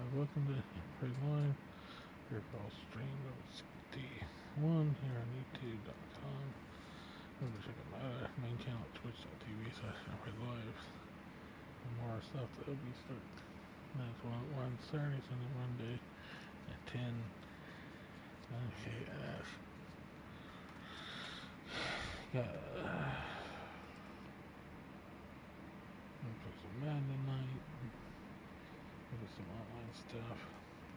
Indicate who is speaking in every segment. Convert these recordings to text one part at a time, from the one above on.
Speaker 1: Welcome to Mrmplayslive. Your call stream number 61 here on YouTube.com. Remember to check out my main channel at twitch.tv/Mrmplayslive. For more stuff that'll be starting. That's one Saturday, Sunday, Monday at 10. Okay, got play some Madden tonight. Maybe some online stuff.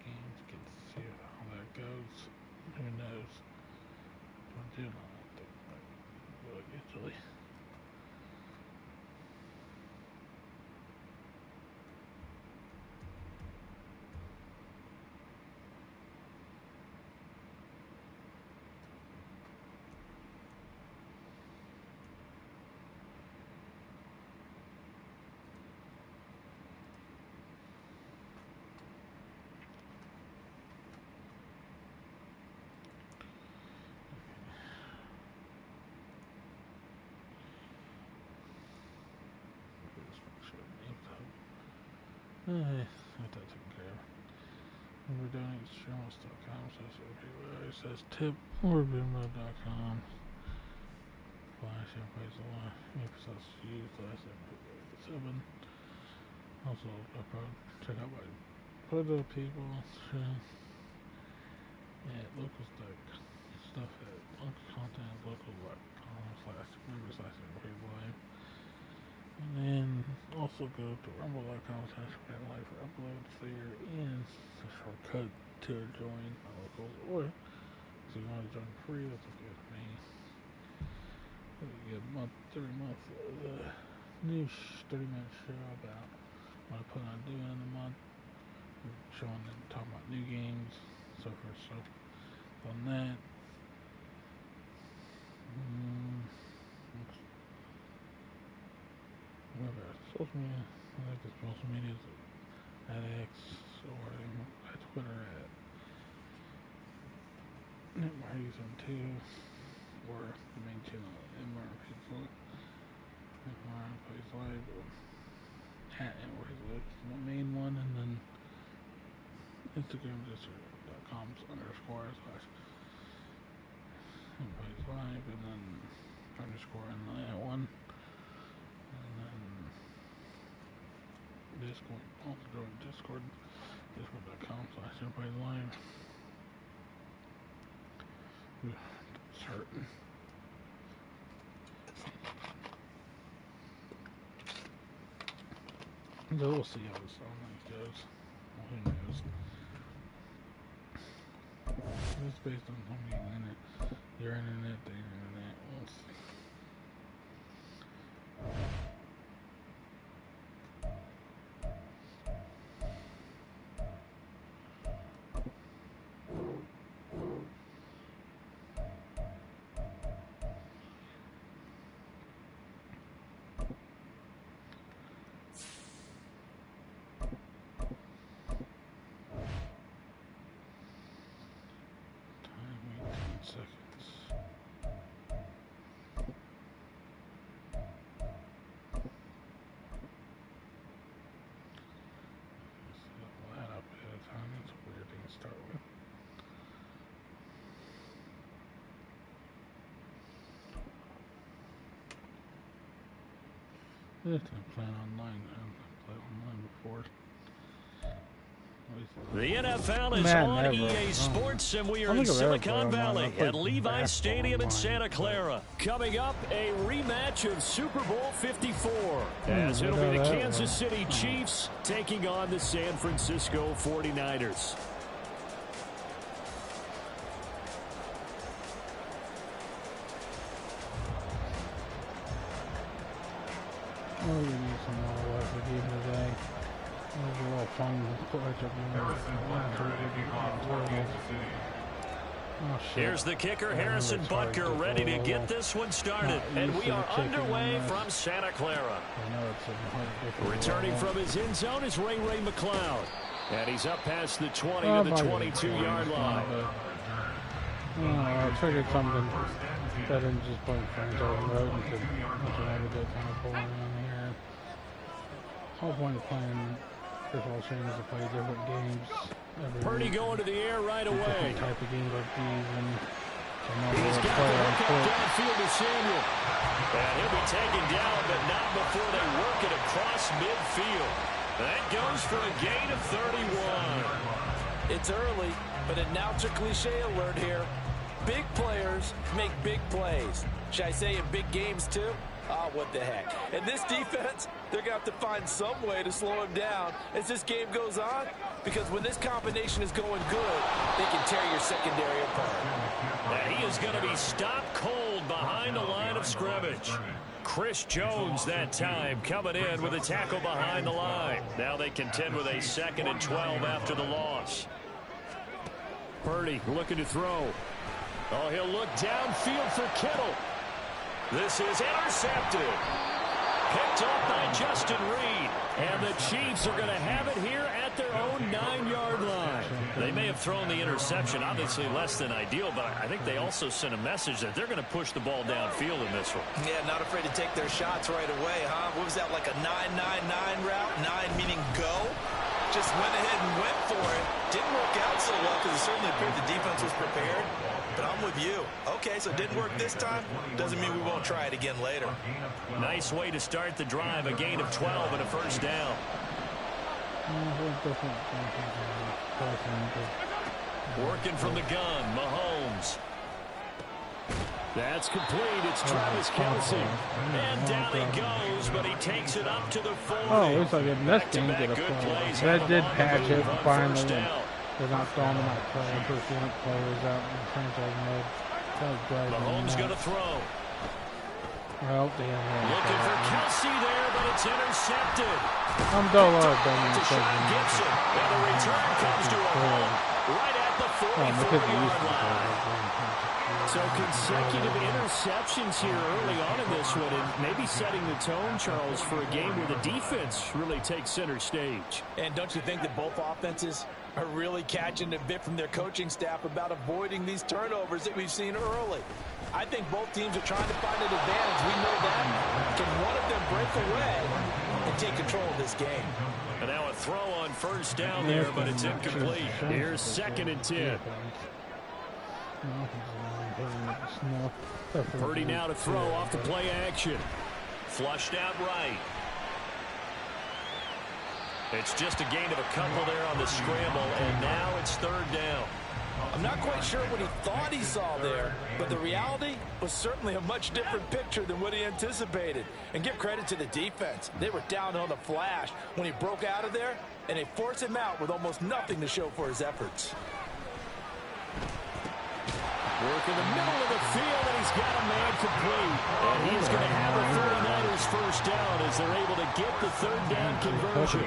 Speaker 1: Games, get to see how that goes. Who knows? I'm doing all that thing like really usually. Hey, I got that taken care of. Remember donating to streamless.com/Mrmplayslive. It says tip or Venmo.com. /Mrmplayslive. 8% used last episode 7. Also, check out my photo people. At local stuff at local content local.com/members/Mrmplayslive. And then also go to rumble.com/Mrmplayslive for uploads there and a shortcut to join my locals, or if you want to join free, that's okay with me. We get every month the new 30-minute show about what I plan on doing in the month. We're showing and talking about new games, so forth. So on that. Remember, social media, I like the social media at X or at Twitter at Mrmplayslive2 or the main channel at Mrmplayslive or at Mrmplayslive, my main one, and then Instagram /Mrmplayslive and then underscore in that one. And then Discord, also join Discord, discord.com/Mrmplayslive. It's hurting. So we'll see how this online goes. Well, who knows? It's based on how many your internet, the internet. We'll see. Seconds. Set that up ahead of time. That's a weird thing to start with. This time playing online. I haven't played online before.
Speaker 2: The NFL is on EA Sports, and we are in Silicon Valley at Levi Stadium in Santa Clara. Coming up, a rematch of Super Bowl 54, as it'll be the Kansas City Chiefs taking on the San Francisco 49ers.
Speaker 1: Oh, we need some more work to do today. It was a lot of fun to catch up
Speaker 2: Oh, here's the kicker, Harrison Butker, ready to get this one started. And we are underway from Santa Clara. Returning from his end zone is Ray McLeod. And he's up past the 20 to the 22-yard line.
Speaker 1: I figured something better than just playing friends over the road and could have a bit kind of boring on here. Whole point of playing First of all, Shane has to play different games.
Speaker 2: Purdy going to the air right away.
Speaker 1: Type of games like these, and
Speaker 2: he's got to work up downfield to Samuel. And he'll be taken down, but not before they work it across midfield. That goes for a gain of 31.
Speaker 3: It's early, but announcer cliche alert here. Big players make big plays. Should I say in big games too? Ah, what the heck. And this defense, they're going to have to find some way to slow him down as this game goes on. Because when this combination is going good, they can tear your secondary apart.
Speaker 2: And he is going to be stopped cold behind the line of scrimmage. Chris Jones that time coming in with a tackle behind the line. Now they contend with a 2nd and 12 after the loss. Purdy looking to throw. Oh, he'll look downfield for Kittle. This is intercepted. Picked off by Justin Reed. And the Chiefs are going to have it here at their own 9-yard line. They may have thrown the interception, obviously less than ideal, but I think they also sent a message that they're going to push the ball downfield in this one.
Speaker 3: Yeah, not afraid to take their shots right away, huh? What was that, like a 9-9-9 route? 9 meaning go? Just went ahead and went for it. Didn't work out so well because it certainly appeared the defense was prepared. But I'm with you. Okay, so it didn't work this time. Doesn't mean we won't try it again later.
Speaker 2: Nice way to start the drive. A gain of 12 and a first down. Working from the gun, Mahomes. That's complete. It's Travis Kelce. And down he goes, but he takes it up to the 40.
Speaker 1: Oh, looks like in this game did a play. That did patch it finally. They're not throwing them out players out in the franchise mode.
Speaker 2: Mahomes going to throw.
Speaker 1: Well, damn.
Speaker 2: Looking for Kelce there, but it's intercepted.
Speaker 1: I'm Dolo.
Speaker 2: To Sean Gibson. And the return comes to a halt right at the 44-yard line. So consecutive interceptions here early on in this one, and maybe setting the tone, Charles, for a game where the defense really takes center stage.
Speaker 3: And don't you think that both offenses are really catching a bit from their coaching staff about avoiding these turnovers that we've seen early? I think both teams are trying to find an advantage. We know that. Can one of them break away and take control of this game?
Speaker 2: And now a throw on first down there, but it's incomplete. Here's 2nd and 10. Purdy now to throw off the play action. Flushed out right. It's just a gain of a couple there on the scramble, and now it's 3rd down.
Speaker 3: I'm not quite sure what he thought he saw there, but the reality was certainly a much different picture than what he anticipated. And give credit to the defense. They were down on the flash when he broke out of there, and they forced him out with almost nothing to show for his efforts.
Speaker 2: Work in the middle of the field, and he's got a man complete. And he's going to have the 49ers first down as they're able to get the 3rd down conversion.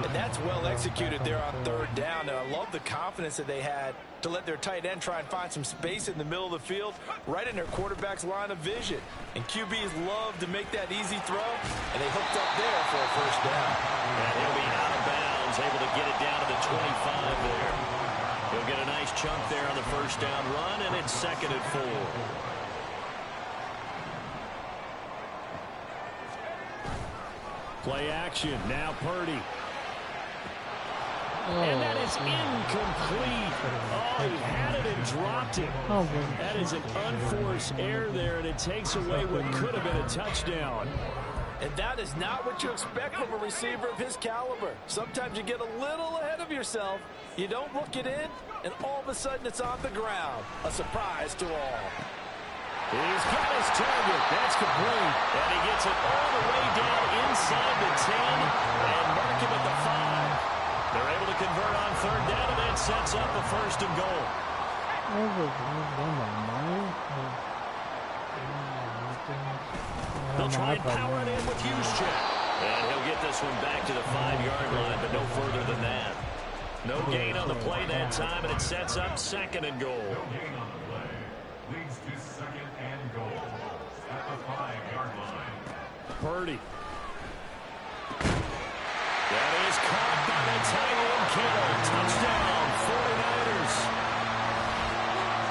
Speaker 3: And that's well executed there on 3rd down. And I love the confidence that they had to let their tight end try and find some space in the middle of the field, right in their quarterback's line of vision. And QBs love to make that easy throw, and they hooked up there for a first down.
Speaker 2: And he'll be out of bounds, able to get it down to the 25 there. He'll get a nice chunk there on the first down run, and it's 2nd and 4. Play action. Now Purdy. And that is incomplete. Oh, he had it and dropped it. That is an unforced error there, and it takes away what could have been a touchdown.
Speaker 3: And that is not what you expect from a receiver of his caliber. Sometimes you get a little ahead of yourself. You don't look it in, and all of a sudden it's on the ground. A surprise to all.
Speaker 2: He's got his target. That's complete. And he gets it all the way down inside the 10 and mark him at the 5. They're able to convert on 3rd down, and that sets up a 1st and goal. They'll try and power it in with Juszczyk. And he'll get this one back to the 5-yard line, but no further than that. No gain on the play that time, and it sets up 2nd and goal. Leads to 2nd and goal at the 5-yard line. Purdy. That is caught by the tight end, Kittle. Touchdown, 49ers.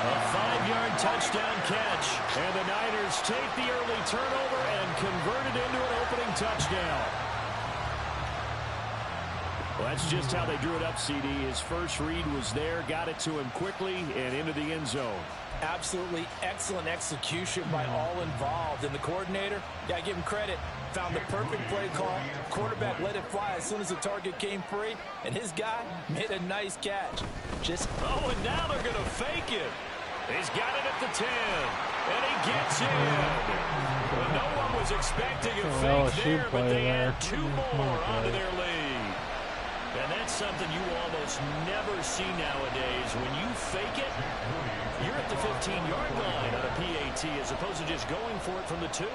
Speaker 2: A 5-yard touchdown catch. And the Niners take the early turnover and convert it into an opening touchdown. Well, that's just how they drew it up, CD. His first read was there, got it to him quickly, and into the end zone.
Speaker 3: Absolutely excellent execution by all involved. And the coordinator, got to give him credit, found the perfect play call. Quarterback let it fly as soon as the target came free, and his guy made a nice catch.
Speaker 2: Oh, and now they're going to fake it. He's got it at the 10, and he gets in. Well, no one was expecting a fake there, but they add 2 more onto their lead. And that's something you almost never see nowadays. When you fake it, you're at the 15-yard line on a PAT as opposed to just going for it from the 2.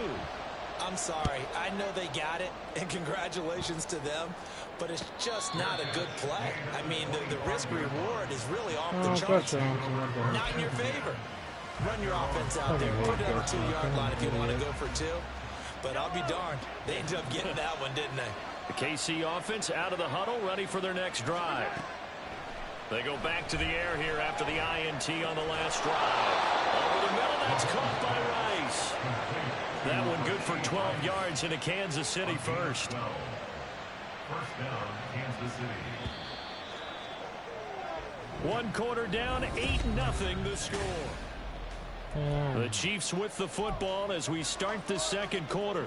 Speaker 3: I'm sorry. I know they got it, and congratulations to them, but it's just not a good play. I mean, the risk-reward is really off the charts. Not in your favor. Run your offense out there. Put it on the 2-yard line if you want to go for 2. But I'll be darned. They ended up getting that one, didn't they?
Speaker 2: The KC offense out of the huddle, ready for their next drive. They go back to the air here after the INT on the last drive. Over the middle, that's caught by Rice. That one good for 12 yards into Kansas City first.
Speaker 4: First down, Kansas City.
Speaker 2: 1 quarter down, 8-0 the score. The Chiefs with the football as we start the second quarter.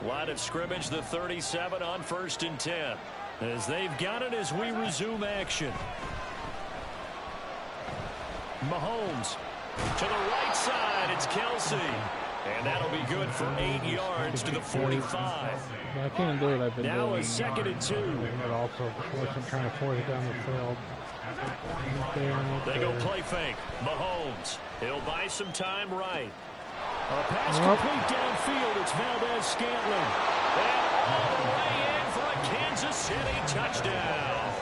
Speaker 2: Line of scrimmage, the 37 on 1st and 10. As they've got it as we resume action. Mahomes to the right side. It's Kelsey. And that'll be good for 8 yards to the 45.
Speaker 1: I can't do it. I've been
Speaker 2: now
Speaker 1: doing
Speaker 2: a 2nd and 2.
Speaker 1: But also trying to force it down the field.
Speaker 2: They go play fake. Mahomes. He'll buy some time right. A pass complete downfield. It's Valdez-Scantling. And all the way in for a Kansas City touchdown.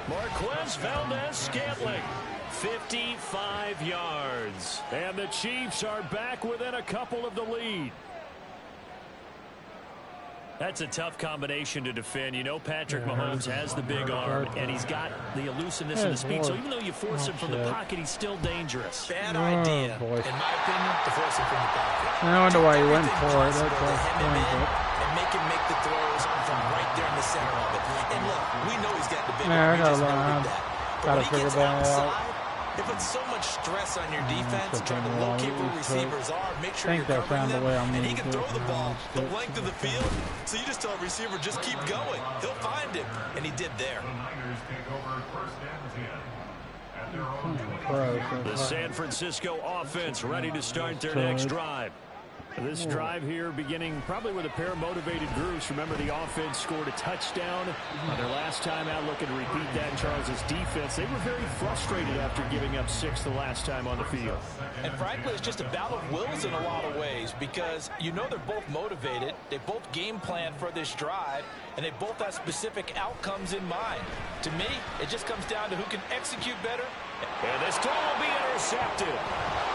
Speaker 2: Marquez Valdez-Scantling. 55 yards. And the Chiefs are back within a couple of the lead. That's a tough combination to defend. You know Patrick Mahomes has the big arm, and he's got the elusiveness and the speed. So even though you force him from the pocket, he's still dangerous.
Speaker 3: Bad idea, in my opinion, to force him from the pocket.
Speaker 1: I wonder why he went for it.
Speaker 3: And make him make the throws from right there in the center of it. And look, we know he's got the big arm. We just know that. But when he gets outside, it puts so much stress on your defense, trying to locate where receivers are, make sure you're covering them, and he can throw the ball the length of the field. So you just tell a receiver, just keep going. He'll find him, and he did there.
Speaker 2: The San Francisco offense ready to start their next drive. This drive here beginning probably with a pair of motivated groups. Remember, the offense scored a touchdown on their last time out, looking to repeat that. Charles' defense, they were very frustrated after giving up 6 the last time on the field.
Speaker 3: And frankly, it's just a battle of wills in a lot of ways, because you know they're both motivated, they both game plan for this drive, and they both have specific outcomes in mind. To me, it just comes down to who can execute better.
Speaker 2: And this throw will be intercepted.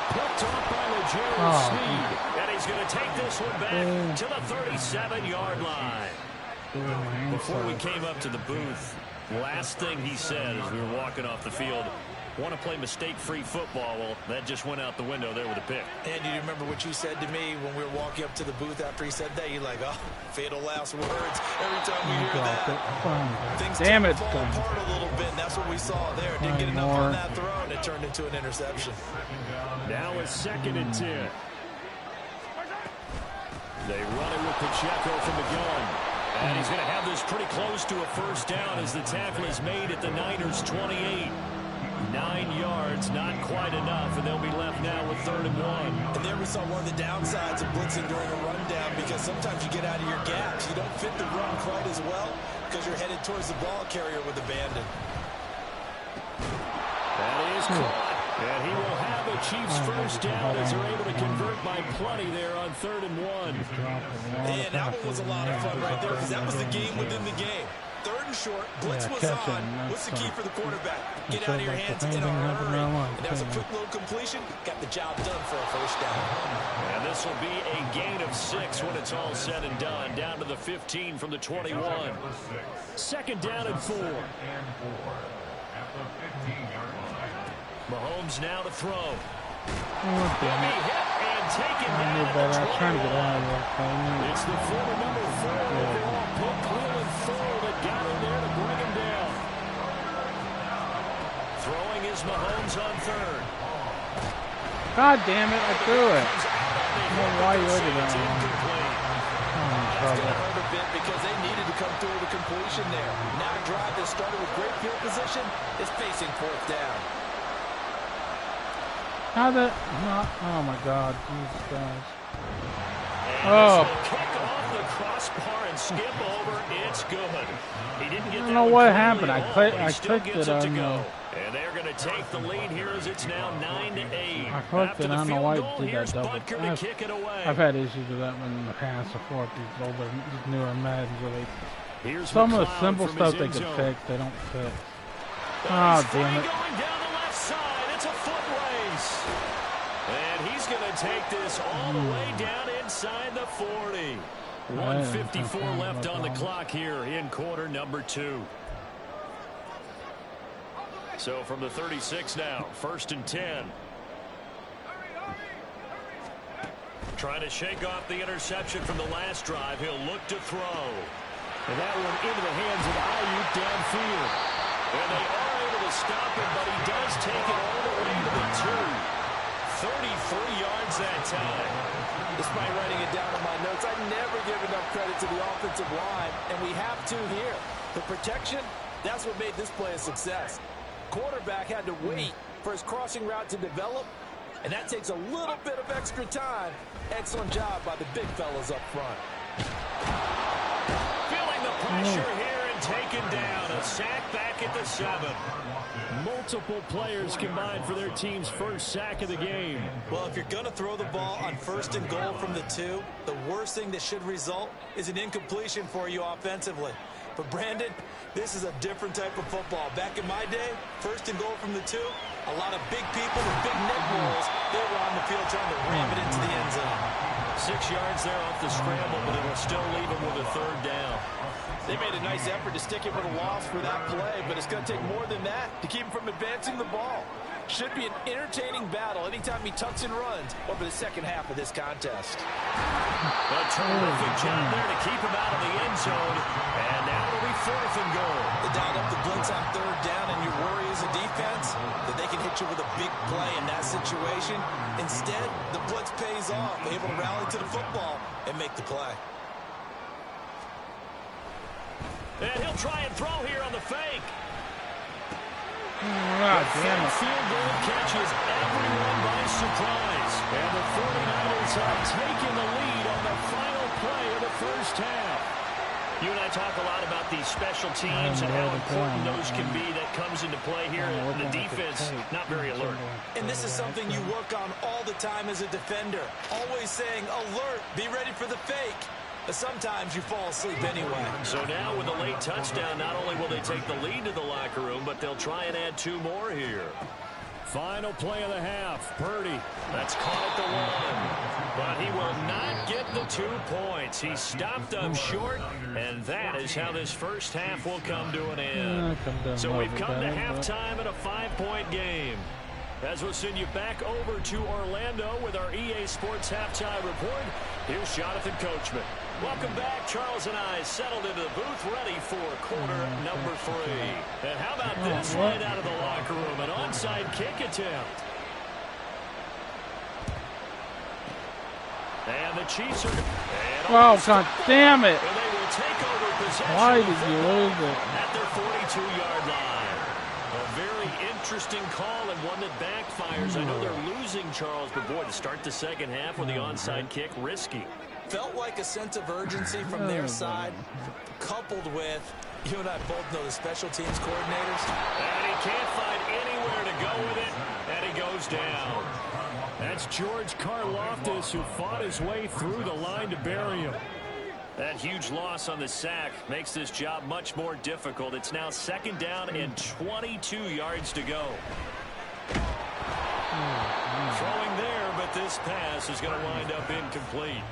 Speaker 2: Picked off by Legere Sneed. And he's going to take this one back to the 37-yard line. Before we came up to the booth, last thing he said as we were walking off the field, want to play mistake-free football. Well, that just went out the window there with a pick.
Speaker 3: And do you remember what you said to me when we were walking up to the booth after he said that? You're like, oh, fatal last words. Every time we hear that, things fall apart a little bit. And that's what we saw there. Didn't get enough on that throw, and it turned into an interception.
Speaker 2: Now a 2nd and 10. They run it with Pacheco from the gun. And he's going to have this pretty close to a first down as the tackle is made at the Niners' 28. 9 yards, not quite enough, and they'll be left now with 3rd and 1.
Speaker 3: And there we saw one of the downsides of blitzing during a rundown, because sometimes you get out of your gaps. You don't fit the run quite as well because you're headed towards the ball carrier with abandon.
Speaker 2: That is caught. And he will have a Chiefs first down as they're able to convert by plenty there on 3rd and 1.
Speaker 3: And that one was a lot of fun right there, because that was the game within the game. 3rd and short, blitz was on. What's the key for the quarterback? Get out of your hands in a hurry. And that was a quick little completion. Got the job done for a first down.
Speaker 2: And this will be a gain of 6 when it's all said and done. Down to the 15 from the 21. 2nd down and 4. Mahomes now to throw.
Speaker 1: Oh, damn it.
Speaker 2: Hit and taken down.
Speaker 1: I was trying to get out of there.
Speaker 2: It's the former number 4 overall pick, Cleveland full that got him there to bring him down. Throwing is Mahomes on third.
Speaker 1: God damn it, I threw it. I don't know why you ordered that one.
Speaker 3: That's going to hurt a bit because they needed to come through with a completion there. Now a drive that started with great field position is facing fourth down.
Speaker 1: How the... Oh my God, Jesus Christ.
Speaker 2: Oh. Kick off the crossbar and skip over. It's good. He didn't get
Speaker 1: I don't know what happened. I clicked it on the...
Speaker 2: And they're going to take the lead here as it's now 9-8.
Speaker 1: I clicked it. I don't know why it did that double. I've had issues with that one in the past before. These newer Maddens really. Some of the simple stuff they could fix, they don't fix. Oh, damn it.
Speaker 2: Going down the left side. It's a foot race. And he's going to take this all the way down inside the 40. 1:54 left on the clock here in quarter number 2. So from the 36 now, 1st and 10. Trying to shake off the interception from the last drive. He'll look to throw. And that one into the hands of Ayuk downfield. And they are able to stop him, but he does take it all the way to the 2. 33 yards that time.
Speaker 3: Despite writing it down in my notes, I never give enough credit to the offensive line, and we have to here. The protection, that's what made this play a success. Quarterback had to wait for his crossing route to develop, and that takes a little bit of extra time. Excellent job by the big fellas up front.
Speaker 2: Feeling the pressure here and taken down. A sack back at the 7. Multiple players combined for their team's first sack of the game.
Speaker 3: Well, if you're going to throw the ball on 1st and goal from the 2, the worst thing that should result is an incompletion for you offensively. But Brandon, this is a different type of football. Back in my day, 1st and goal from the 2, a lot of big people with big neck rolls, they were on the field trying to ram it into the end zone.
Speaker 2: 6 yards there off the scramble, but it'll still leave him with a 3rd down.
Speaker 3: They made a nice effort to stick it with a loss for that play, but it's going to take more than that to keep him from advancing the ball. Should be an entertaining battle anytime he tucks and runs over the second half of this contest.
Speaker 2: A terrific job there to keep him out of the end zone. And now it'll be 4th and goal.
Speaker 3: They dialed up the blitz on 3rd down, and your worry as a defense that they can hit you with a big play in that situation. Instead, the blitz pays off, able to rally to the football and make the play.
Speaker 2: And he'll try and throw here on the fake.
Speaker 1: Damn it.
Speaker 2: Field goal catches everyone by surprise. And the 49ers have taken the lead on the final play of the first half. You and I talk a lot about these special teams and how important those can be. That comes into play here. And the defense, not very alert.
Speaker 3: And this is something you work on all the time as a defender. Always saying, alert, be ready for the fake. But sometimes you fall asleep anyway.
Speaker 2: So now with a late touchdown, not only will they take the lead to the locker room, but they'll try and add 2 more here. Final play of the half. Purdy, that's caught at the 1. But he will not get the 2 points. He stopped them short, and that is how this first half will come to an end. So we've come to halftime in a 5-point game. As we'll send you back over to Orlando with our EA Sports Halftime Report, here's Jonathan Coachman. Welcome back. Charles and I settled into the booth, ready for quarter number 3. And how about this right out of the locker room? An onside kick attempt. And the Chiefs are...
Speaker 1: Oh, God damn it.
Speaker 2: And they will take over possession.
Speaker 1: Why did you lose it?
Speaker 2: At their 42-yard line. A very interesting call and one that backfires. I know they're losing, Charles, but boy, to start the second half with the onside kick, risky.
Speaker 3: Felt like a sense of urgency from their side, coupled with, you and I both know the special teams coordinators.
Speaker 2: And he can't find anywhere to go with it, and he goes down. That's George Karlaftis, who fought his way through the line to bury him. That huge loss on the sack makes this job much more difficult. It's now 2nd down and 22 yards to go. Throwing there, but this pass is going to wind up incomplete.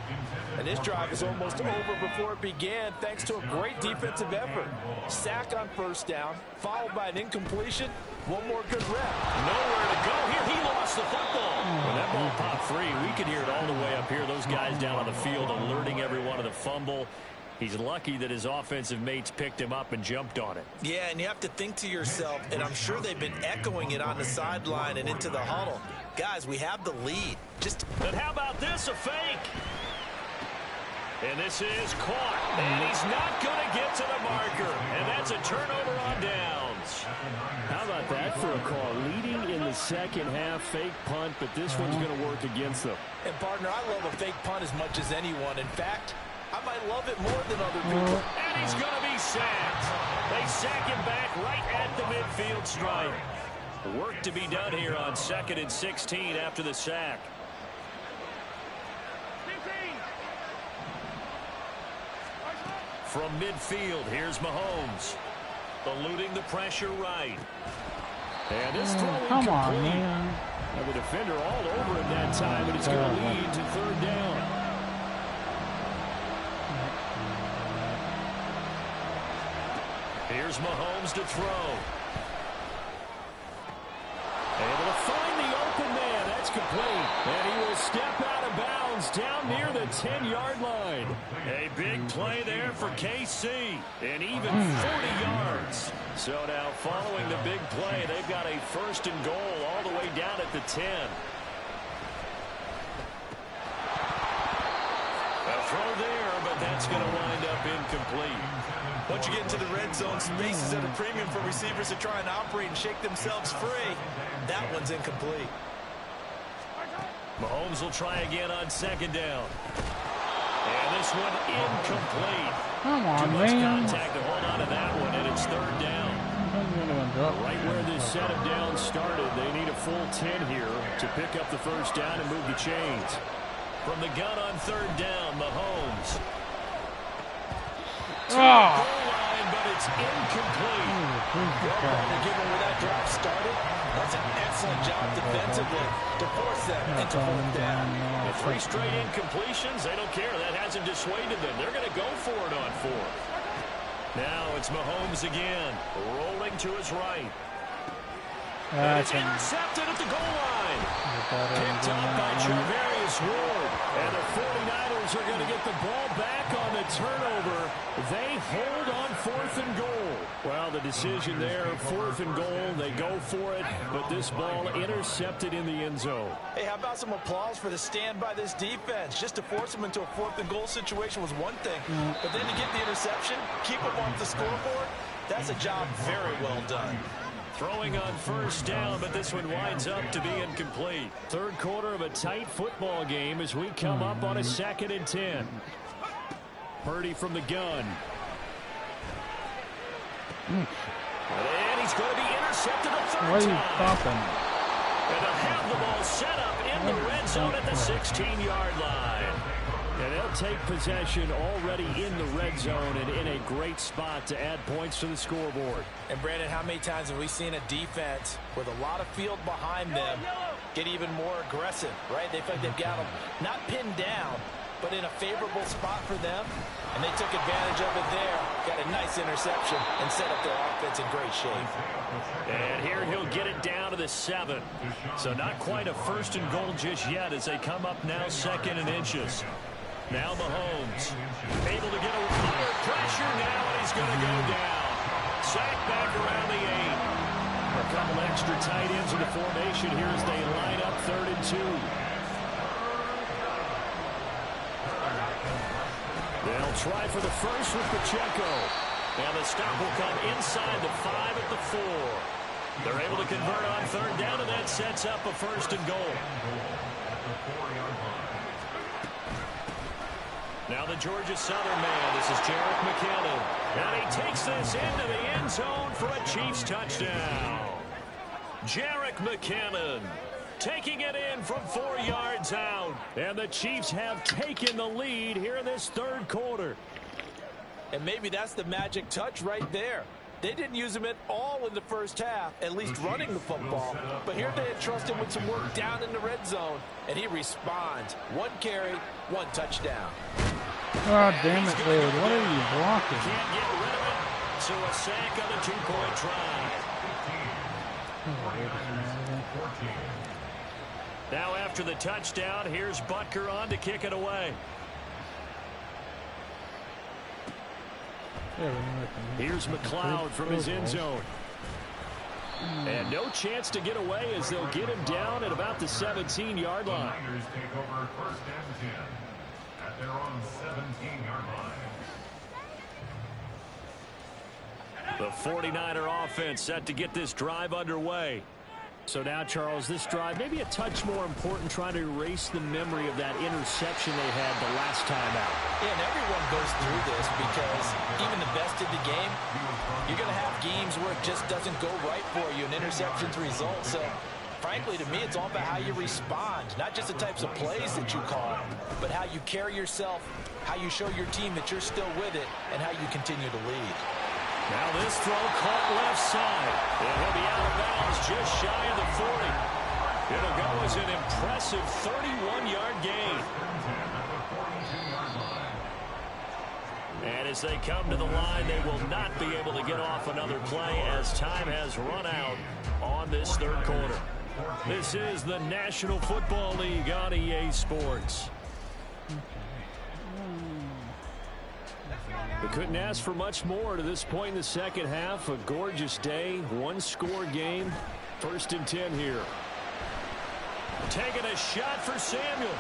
Speaker 3: And this drive is almost over before it began, thanks to a great defensive effort. Sack on 1st down, followed by an incompletion. One more good rep.
Speaker 2: Nowhere to go here. He lost the football. When that ball popped free, we could hear it all the way up here. Those guys down on the field alerting everyone of the fumble. He's lucky that his offensive mates picked him up and jumped on it.
Speaker 3: Yeah, and you have to think to yourself, and I'm sure they've been echoing it on the sideline and into the huddle. Guys, we have the lead.
Speaker 2: But how about this, a fake? And this is caught. And he's not going to get to the marker. And that's a turnover on downs. How about that for a call? Leading in the second half, fake punt, but this one's going to work against them.
Speaker 3: And, partner, I love a fake punt as much as anyone. In fact, I might love it more than other people.
Speaker 2: And he's going to be sacked. They sack him back right at the midfield stripe. Work to be done here on 2nd and 16 after the sack. From midfield, here's Mahomes. Eluding the pressure right. And this throw incomplete.
Speaker 1: Come on, man.
Speaker 2: Now the defender all over him that time, but it's going to lead to 3rd down. Here's Mahomes to throw. Able to find the open man. That's complete. And he will step out of bounds down near the 10-yard line. A big play there for KC. And even 40 yards. So now following the big play, they've got a 1st and goal all the way down at the 10. A throw there, but that's going to wind up incomplete.
Speaker 3: Once you get into the red zone, space is at a premium for receivers to try and operate and shake themselves free. That one's incomplete.
Speaker 2: Mahomes will try again on 2nd down. And this one incomplete.
Speaker 1: Come on,
Speaker 2: Too much
Speaker 1: man.
Speaker 2: contact to hold on to that one, and it's 3rd down. Right where this set of downs started, they need a full 10 here to pick up the 1st down and move the chains. From the gun on 3rd down, Mahomes. To the goal line, but it's incomplete.
Speaker 3: Given where that drive started, that's an excellent job defensively to force them into 4th down.
Speaker 2: With 3 straight incompletions, they don't care. That hasn't dissuaded them. They're going to go for it on 4th. Now it's Mahomes again, rolling to his right. And it's intercepted at the goal line. Picked up by Charvarius Ward. And the 49ers are going to get the ball back on the turnover. They hold on 4th and goal. Well, the decision there, 4th and goal, they go for it, but this ball intercepted in the end zone.
Speaker 3: Hey, how about some applause for the stand by this defense? Just to force them into a 4th and goal situation was one thing, but then to get the interception, keep them off the scoreboard, that's a job very well done.
Speaker 2: Throwing on 1st down, but this one winds up to be incomplete. 3rd quarter of a tight football game as we come up on a 2nd and 10. Purdy from the gun. And he's going to be intercepted a 3rd time.
Speaker 1: Why are you stopping?
Speaker 2: And they'll have the ball set up in the red zone at the 16-yard line. And they'll take possession already in the red zone and in a great spot to add points to the scoreboard.
Speaker 3: And, Brandon, how many times have we seen a defense with a lot of field behind them get even more aggressive, right? They feel like they've got them not pinned down, but in a favorable spot for them. And they took advantage of it there. Got a nice interception and set up their offense in great shape.
Speaker 2: And here he'll get it down to the 7. So not quite a 1st and goal just yet as they come up now 2nd and inches. Now Mahomes able to get a higher pressure now, and he's going to go down. Sacked back around the 8. A couple extra tight ends in the formation here as they line up 3rd and 2. They'll try for the 1st with Pacheco. And the stop will come inside the 5 at the 4. They're able to convert on 3rd down, and that sets up a 1st and goal. Now the Georgia Southern man, this is Jerick McKinnon. And he takes this into the end zone for a Chiefs touchdown. Jerick McKinnon taking it in from 4 yards out. And the Chiefs have taken the lead here in this 3rd quarter.
Speaker 3: And maybe that's the magic touch right there. They didn't use him at all in the 1st half, at least running the football. But here they entrust him with some work down in the red zone, and he responds. 1 carry, 1 touchdown.
Speaker 1: God damn it, David. What are you blocking?
Speaker 2: Can't get rid of it. So a sack on the 2-point try. Now after the touchdown, here's Butker on to kick it away. Here's McLeod from his end zone. And no chance to get away as they'll get him down at about the 17-yard line.
Speaker 4: The Niners take over first and 10 at their own 17-yard line.
Speaker 2: The 49er offense set to get this drive underway. So now, Charles, this drive maybe a touch more important, trying to erase the memory of that interception they had the last time out.
Speaker 3: Yeah, and everyone goes through this because even the best in the game, you're going to have games where it just doesn't go right for you, and interceptions result. So, frankly, to me, it's all about how you respond, not just the types of plays that you call, but how you carry yourself, how you show your team that you're still with it, and how you continue to lead.
Speaker 2: Now this throw caught left side. And he'll be out of bounds just shy of the 40. It'll go as an impressive 31-yard gain. And as they come to the line, they will not be able to get off another play as time has run out on this third quarter. This is the National Football League on EA Sports. We couldn't ask for much more to this point in the second half. A gorgeous day, one-score game. First and 10 here. Taking a shot for Samuel.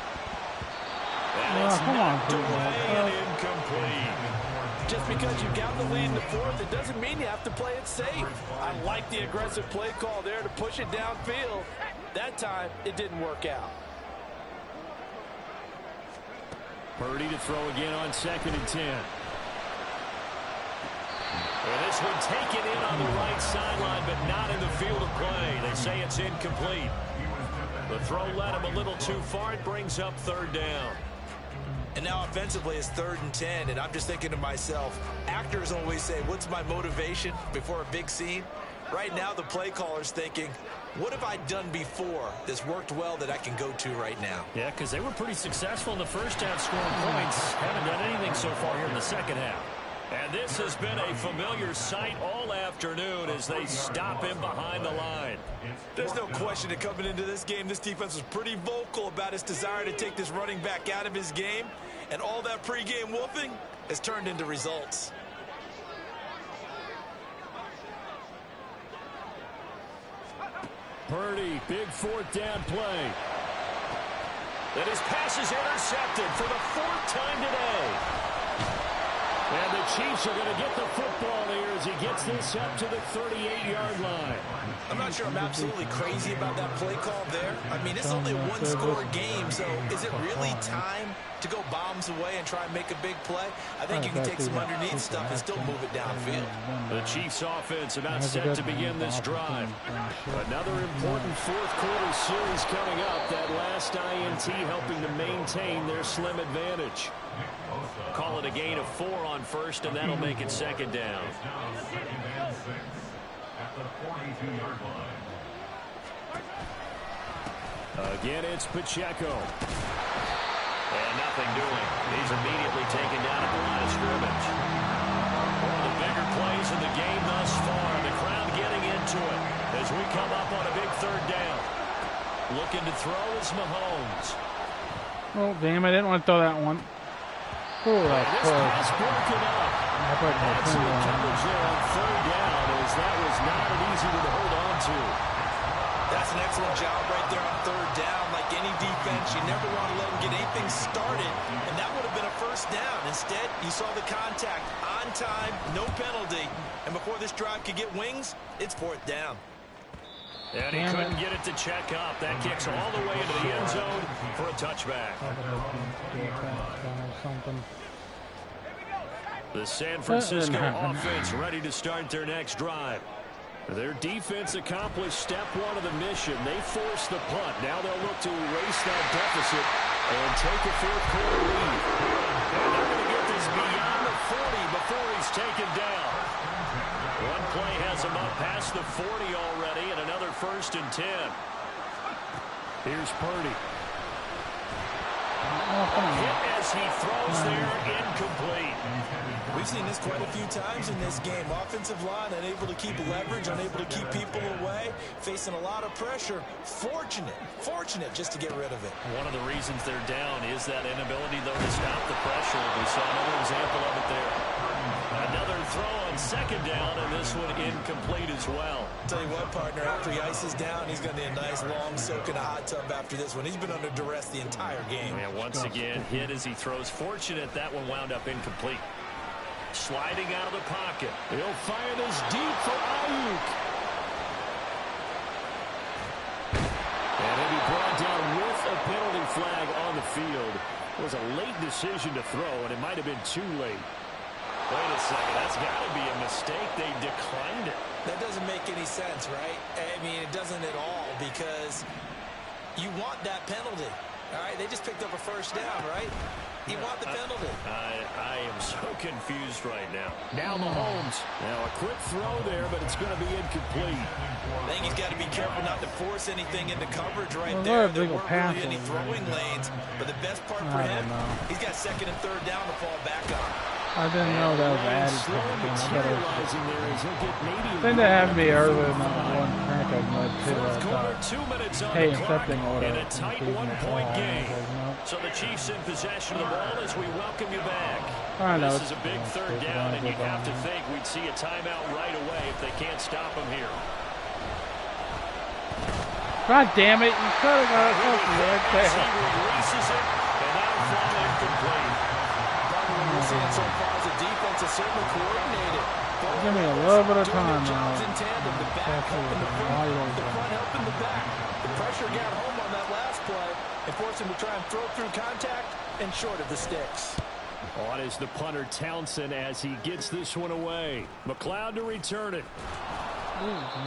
Speaker 2: And it's knocked away and incomplete.
Speaker 3: Just because you got the lead in the fourth, it doesn't mean you have to play it safe. I like the aggressive play call there to push it downfield. That time, it didn't work out.
Speaker 2: Purdy to throw again on second and 10. And this one taken in on the right sideline, but not in the field of play. They say it's incomplete. The throw led him a little too far. It brings up third down.
Speaker 3: And now offensively it's 3rd and 10, and I'm just thinking to myself, actors always say, what's my motivation before a big scene? Right now the play caller's thinking, what have I done before that's worked well that I can go to right now?
Speaker 2: Yeah, because they were pretty successful in the first half scoring points. Haven't done anything so far here in the second half. And this has been a familiar sight all afternoon as they stop him behind the line.
Speaker 3: There's no question that coming into this game, this defense was pretty vocal about its desire to take this running back out of his game. And all that pregame whooping has turned into results.
Speaker 2: Purdy, big 4th down play. That his pass is intercepted for the 4th time today. And the Chiefs are going to get the football here as he gets this up to the 38-yard line.
Speaker 3: I'm not sure I'm absolutely crazy about that play call there. I mean, it's only a one-score game, so is it really time to go bombs away and try and make a big play? I think you can take some underneath stuff and still move it downfield.
Speaker 2: The Chiefs offense about set to begin this drive. Another important fourth quarter series coming up. That last INT helping to maintain their slim advantage. Call it a gain of 4 on first, and that'll make it 2nd down. Again, it's Pacheco. And nothing doing. He's immediately taken down at the line of scrimmage. One of the bigger plays in the game thus far. The crowd getting into it as we come up on a big 3rd down. Looking to throw is Mahomes.
Speaker 1: Oh, damn, I didn't want to throw that one. Oh, that's
Speaker 2: close. Pass broken up. Had some coverage there on 3rd down as that was not an easy one to hold on to.
Speaker 3: That's an excellent job right there on 3rd down. Like any defense, you never want to let them get anything started, and that would have been a 1st down. Instead, you saw the contact on time, no penalty, and before this drive could get wings, it's 4th down.
Speaker 2: And he couldn't get it to check up. That kicks all the way into the end zone for a touchback. The San Francisco offense ready to start their next drive. Their defense accomplished step 1 of the mission. They forced the punt. Now they'll look to erase that deficit and take a 4th quarter lead. And they're going to get this beyond the 40 before he's taken down. One play has him up past the 40 already, and another 1st and 10. Here's Purdy. Hit as he throws there, incomplete.
Speaker 3: We've seen this quite a few times in this game. Offensive line unable to keep leverage, unable to keep people away, facing a lot of pressure. Fortunate just to get rid of it.
Speaker 2: One of the reasons they're down is that inability, though, to stop the pressure. We saw another example of it there. Another second down, and this one incomplete as well.
Speaker 3: Tell you what, partner, after he ices down, he's going to need a nice long soak in a hot tub after this one. He's been under duress the entire game.
Speaker 2: And once again, hit as he throws. Fortunate that one wound up incomplete. Sliding out of the pocket. He'll fire this deep for Ayuk. And he'll be brought down with a penalty flag on the field. It was a late decision to throw, and it might have been too late. Wait a second, that's got to be a mistake. They declined it.
Speaker 3: That doesn't make any sense, right? I mean, it doesn't at all, because you want that penalty. All right, they just picked up a first down, right? You want the penalty.
Speaker 2: I am so confused right now. Now Mahomes. Now a quick throw there, but it's going to be incomplete.
Speaker 3: I think he's got to be careful not to force anything into coverage right there. There weren't really any throwing lanes, but the best part for him, he's got second and third down to fall back on.
Speaker 1: I didn't know that was added to the thing. I think they have me earlier than one crank of mud too. Hey, accepting order.
Speaker 2: In a tight one-point game. So the Chiefs in possession of the ball as we welcome you back.
Speaker 1: I know.
Speaker 2: This is a big third down, and you'd have to think we'd see a timeout right away if they can't stop him here.
Speaker 1: God damn it, you could have got it closer right there.
Speaker 2: He releases it, and that'll fall incomplete.
Speaker 3: What we're seeing so far is the defense is certainly coordinated.
Speaker 1: Give me a little bit of time now.
Speaker 3: In tandem, the back helping the front, the front helping the back. The pressure got home on that last play and forced him to try and throw through contact and short of the sticks.
Speaker 2: On is the punter Townsend as he gets this one away. McLeod to return it.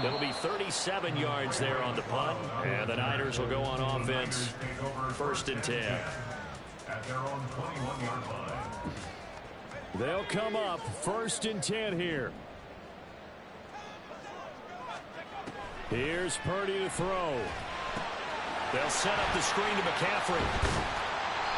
Speaker 2: It'll be 37 yards there on the punt, and the Niners will go on offense. 1st and 10.
Speaker 4: At their own 21-yard line.
Speaker 2: They'll come up 1st and 10 here. Here's Purdy to throw. They'll set up the screen to McCaffrey.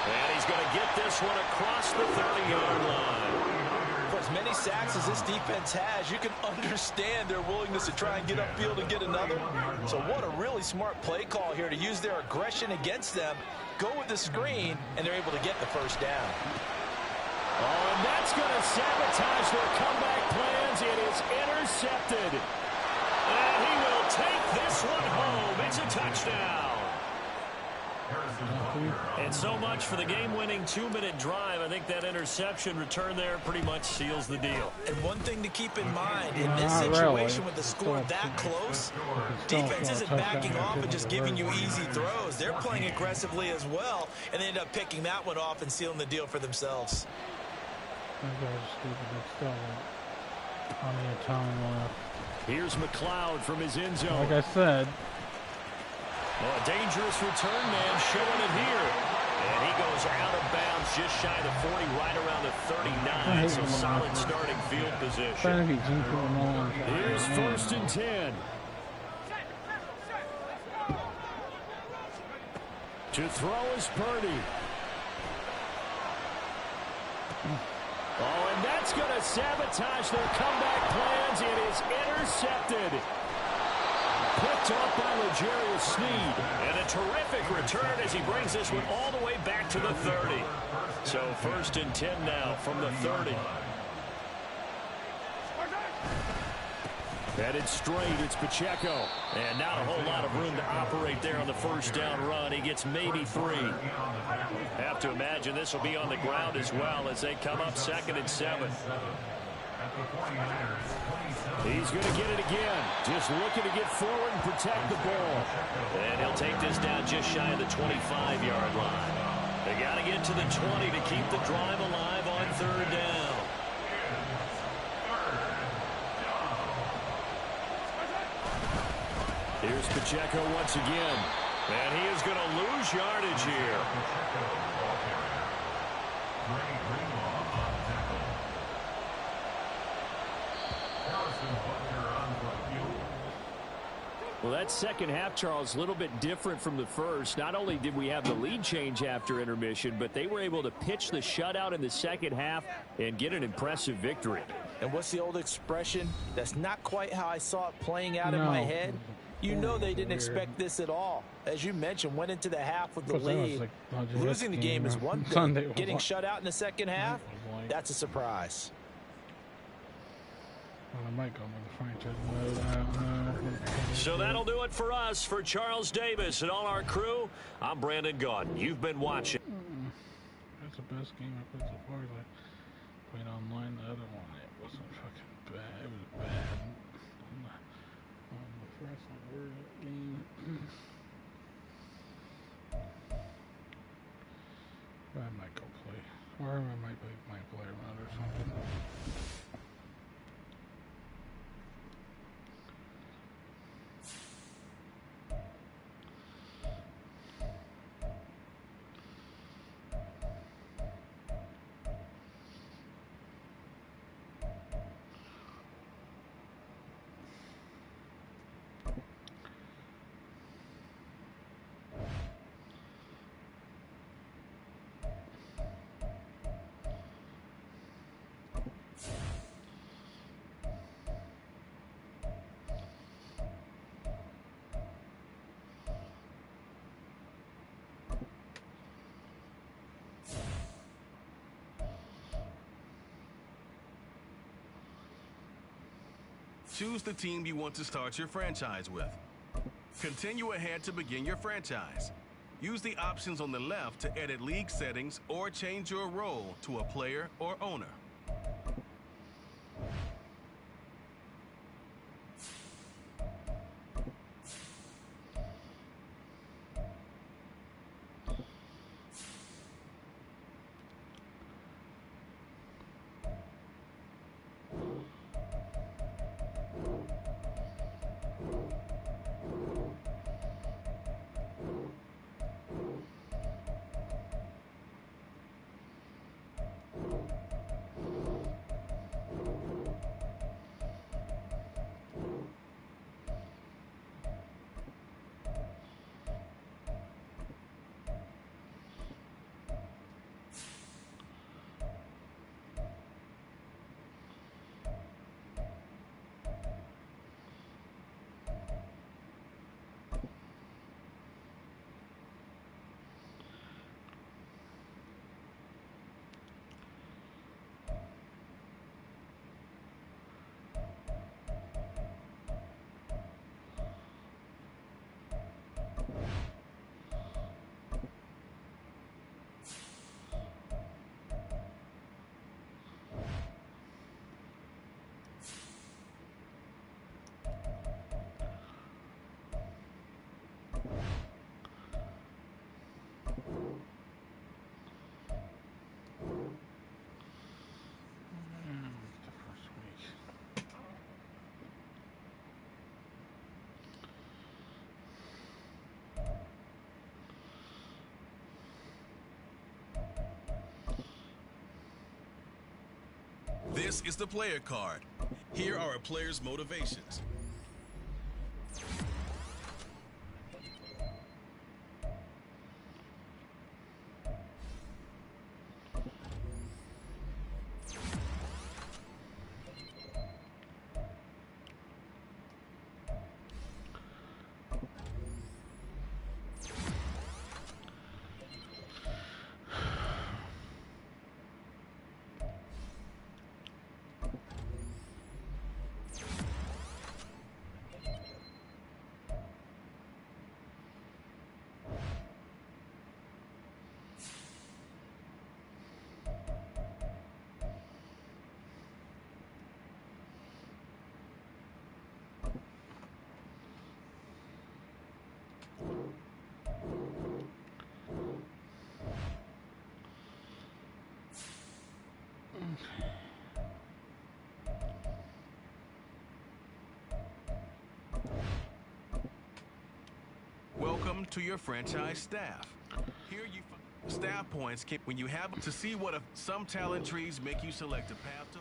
Speaker 2: And he's going to get this one across the 30-yard line.
Speaker 3: For as many sacks as this defense has, you can understand their willingness to try and get upfield and get another. So what a really smart play call here to use their aggression against them, go with the screen, and they're able to get the first down.
Speaker 2: Oh, and that's going to sabotage their comeback plans. It is intercepted. And he will take this one home. It's a touchdown. And so much for the game-winning 2-minute drive. I think that interception return there pretty much seals the deal.
Speaker 3: And one thing to keep in mind, in this situation with the score that close, defense isn't backing off and just giving you easy throws. They're playing aggressively as well, and they end up picking that one off and sealing the deal for themselves.
Speaker 2: Here's McLeod from his end zone.
Speaker 1: Like I said.
Speaker 2: Well, a dangerous return man showing it here. And he goes out of bounds just shy of the 40, right around the 39. So solid starting field position. Here's 1st and 10. To throw is Purdy. Oh, and that's going to sabotage their comeback plans. It is intercepted. Picked off by L'Jarius Sneed. And a terrific return as he brings this one all the way back to the 30. So 1st and 10 now from the 30. Headed straight, it's Pacheco. And not a whole lot of room to operate there on the first down run. He gets maybe 3. Have to imagine this will be on the ground as well as they come up 2nd and 7. He's going to get it again. Just looking to get forward and protect the ball. And he'll take this down just shy of the 25-yard line. They got to get to the 20 to keep the drive alive on 3rd down. Here's Pacheco once again. And he is going to lose yardage here. Well, that second half, Charles, a little bit different from the first. Not only did we have the lead change after intermission, but they were able to pitch the shutout in the second half and get an impressive victory.
Speaker 3: And what's the old expression? That's not quite how I saw it playing out in my head. You know they didn't expect this at all. As you mentioned, went into the half with the lead. Losing the game is one thing. Getting shut out in the second half, that's a surprise.
Speaker 1: I might go with the franchise mode. I don't know.
Speaker 2: So that'll do it for us. For Charles Davis and all our crew, I'm Brandon Gaudin. You've been watching.
Speaker 1: That's the best game I played so far. I played online. The other one, it wasn't fucking bad. It was bad. On the first one, game. I might go play. Or I might play around or something.
Speaker 5: Choose the team you want to start your franchise with. Continue ahead to begin your franchise. Use the options on the left to edit league settings or change your role to a player or owner. This is the player card. Here are a player's motivations. Welcome to your franchise staff. Here you staff points when you have to see what some talent trees make you select a path to.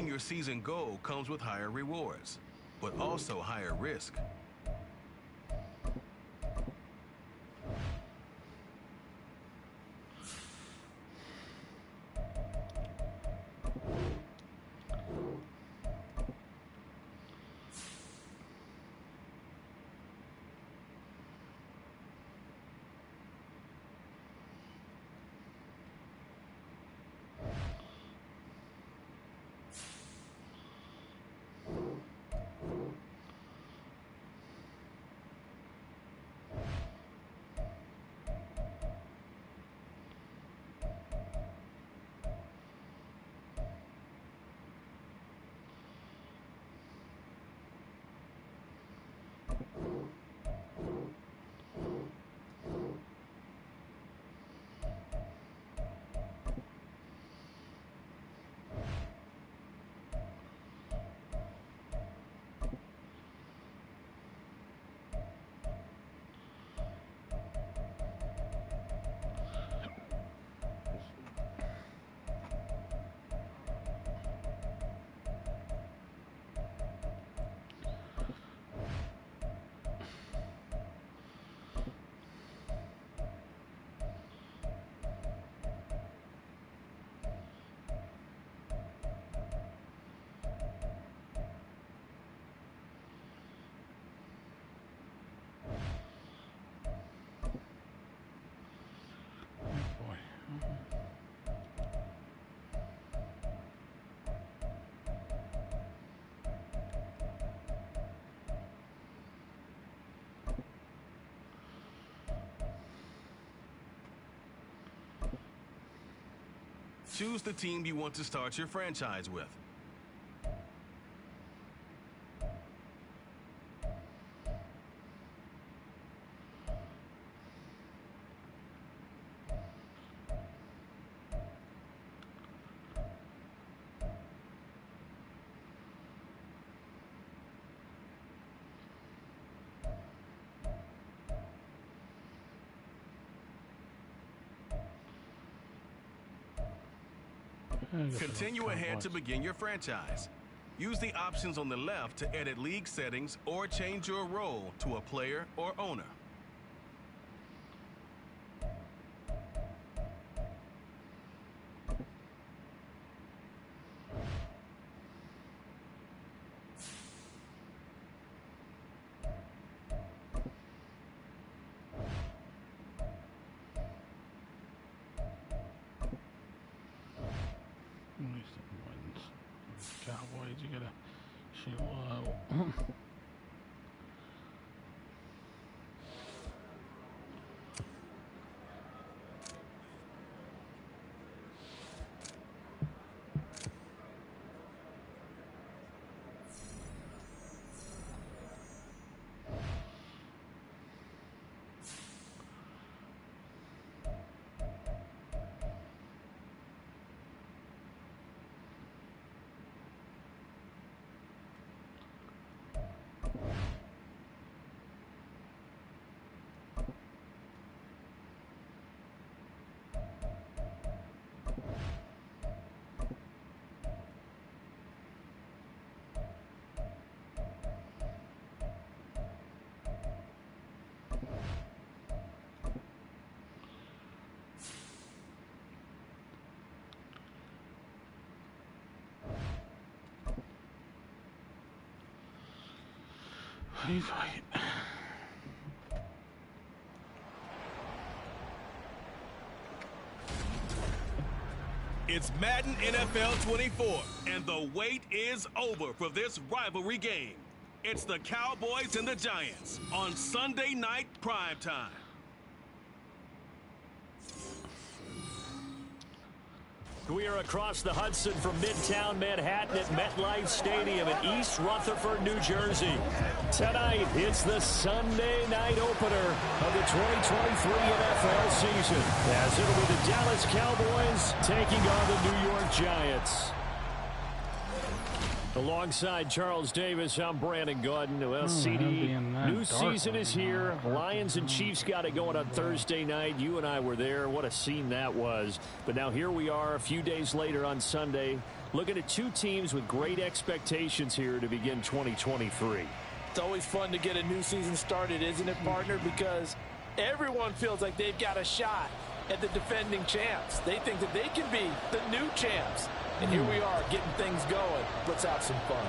Speaker 5: Meeting your season goal comes with higher rewards, but also higher risk. Choose the team you want to start your franchise with. Continue ahead to begin your franchise. Use the options on the left to edit league settings or change your role to a player or owner.
Speaker 1: Cowboys, you gotta shoot low. He's right.
Speaker 5: It's Madden NFL 24, and the wait is over for this rivalry game. It's the Cowboys and the Giants on Sunday night primetime.
Speaker 2: We are across the Hudson from Midtown Manhattan at MetLife Stadium in East Rutherford, New Jersey. Tonight, it's the Sunday night opener of the 2023 NFL season, as it'll be the Dallas Cowboys taking on the New York Giants. Alongside Charles Davis, I'm Brandon Gordon. Well, CD, new season is here. Lions and Chiefs got it going on Thursday night. You and I were there. What a scene that was. But now here we are a few days later on Sunday. Looking at two teams with great expectations here to begin 2023.
Speaker 3: It's always fun to get a new season started, isn't it, partner? Because everyone feels like they've got a shot at the defending champs. They think that they can be the new champs. And here we are getting things going. Let's have some fun.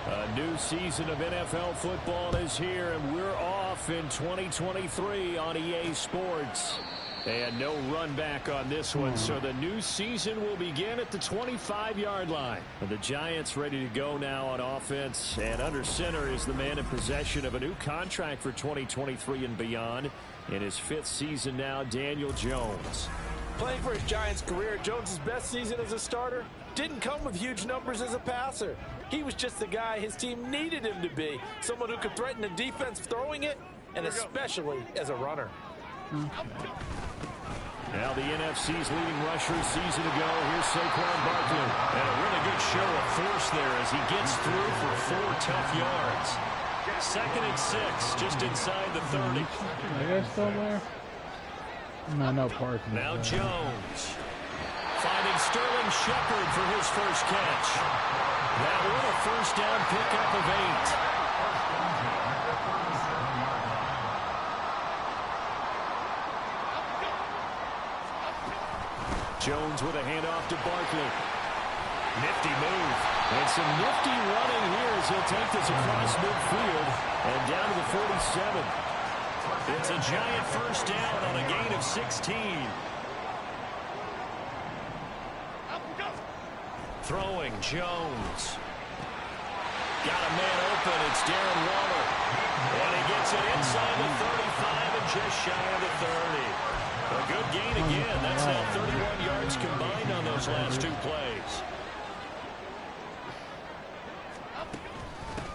Speaker 2: A new season of NFL football is here, and we're off in 2023 on EA Sports. And no run back on this one, so the new season will begin at the 25-yard line. And the Giants ready to go now on offense, and under center is the man in possession of a new contract for 2023 and beyond. In his 5th season now, Daniel Jones.
Speaker 3: Playing for his Giants career, Jones' best season as a starter didn't come with huge numbers as a passer. He was just the guy his team needed him to be, someone who could threaten the defense throwing it, and especially as a runner.
Speaker 2: Now the NFC's leading rusher a season ago. Here's Saquon Barkley. And a really good show of force there as he gets through for 4 tough yards. 2nd and 6, just inside the 30.
Speaker 1: I guess still there. No parking.
Speaker 2: Now Jones. Finding Sterling Shepard for his first catch. That one a first down pickup of 8. Jones with a handoff to Barkley. Nifty move. And some nifty running here as he'll take this across midfield and down to the 47. It's a giant first down on a gain of 16. Throwing Jones. Got a man open. It's Darren Waller. And he gets it inside the 35 and just shy of the 30. A good gain again. That's now 31 yards combined on those last 2 plays.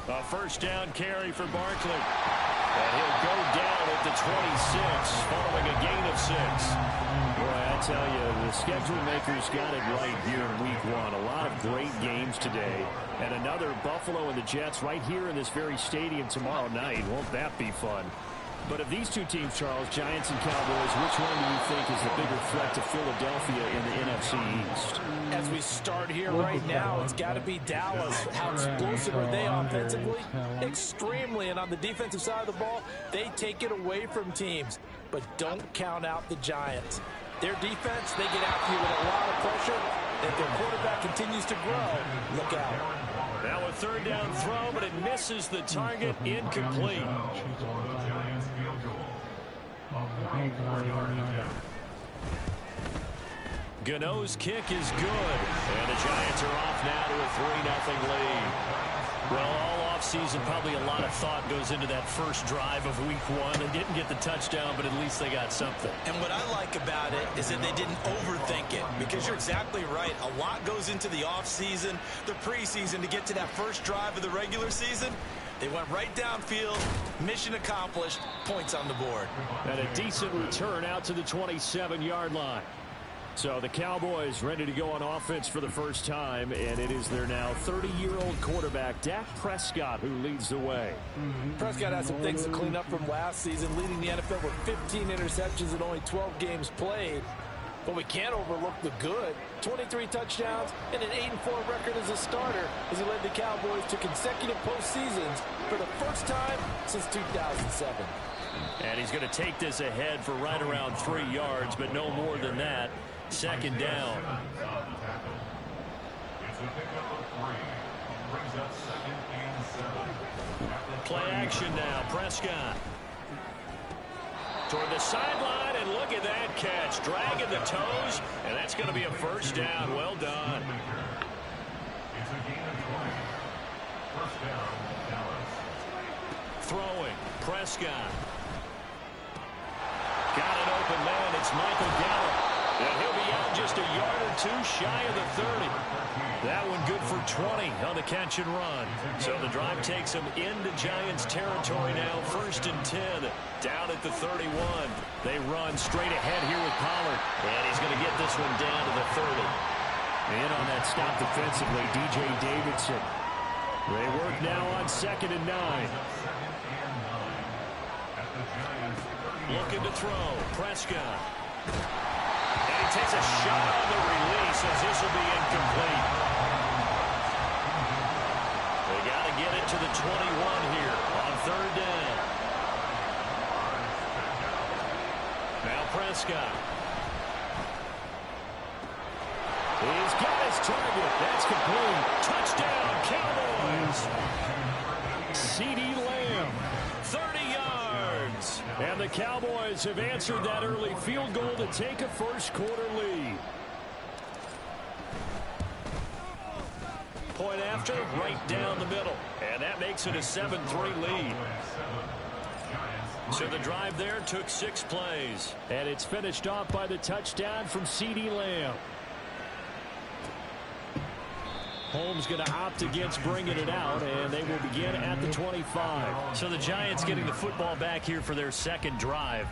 Speaker 2: A first down carry for Barkley. And he'll go down at the 26 following a gain of 6. Boy, I tell you, the schedule makers got it right here in week 1. A lot of great games today. And another Buffalo and the Jets right here in this very stadium tomorrow night. Won't that be fun? But of these two teams, Charles, Giants and Cowboys, which one do you think is the bigger threat to Philadelphia in the NFC East?
Speaker 3: As we start here right now, it's got to be Dallas. How explosive are they offensively? Extremely. And on the defensive side of the ball, they take it away from teams. But don't count out the Giants. Their defense, they get after you with a lot of pressure. If their quarterback continues to grow, look out.
Speaker 2: Now a 3rd down throw, but it misses the target. Incomplete. Gano's kick is good. And the Giants are off now to a 3-0 lead. Well, all offseason, probably a lot of thought goes into that first drive of week 1. They didn't get the touchdown, but at least they got something.
Speaker 6: And what I like about it is that they didn't overthink it, because you're exactly right. A lot goes into the offseason, the preseason, to get to that first drive of the regular season. They went right downfield, mission accomplished, points on the board.
Speaker 2: And a decent return out to the 27-yard line. So the Cowboys ready to go on offense for the first time, and it is their now 30-year-old quarterback, Dak Prescott, who leads the way.
Speaker 3: Prescott has some things to clean up from last season, leading the NFL with 15 interceptions and only 12 games played. But we can't overlook the good. 23 touchdowns and an 8-4 record as a starter as he led the Cowboys to consecutive postseasons for the first time since 2007.
Speaker 2: And he's going to take this ahead for right around 3 yards, but no more than that. 2nd down. Play action now. Prescott. Toward the sideline, and look at that catch. Dragging the toes, and that's going to be a first down. Well done. Throwing. Prescott. Got an open man. It's Michael Gallup. And he'll be out just a yard or 2 shy of the 30. That one good for 20 on the catch and run. So the drive takes them into Giants territory now. 1st and 10. Down at the 31. They run straight ahead here with Pollard. And he's going to get this one down to the 30. In on that stop defensively, DJ Davidson. They work now on 2nd and 9. Looking to throw. Prescott. And he takes a shot on the release as this will be incomplete. They got to get it to the 21 here on third down. Now Prescott. He's got his target. That's complete. Touchdown, Cowboys. CeeDee Lamb, 30 yards. And the Cowboys have answered that early field goal to take a first-quarter lead. Point after, right down the middle. And that makes it a 7-3 lead. So the drive there took 6 plays. And it's finished off by the touchdown from CeeDee Lamb. Holmes going to opt against bringing it out, and they will begin at the 25. So the Giants getting the football back here for their second drive.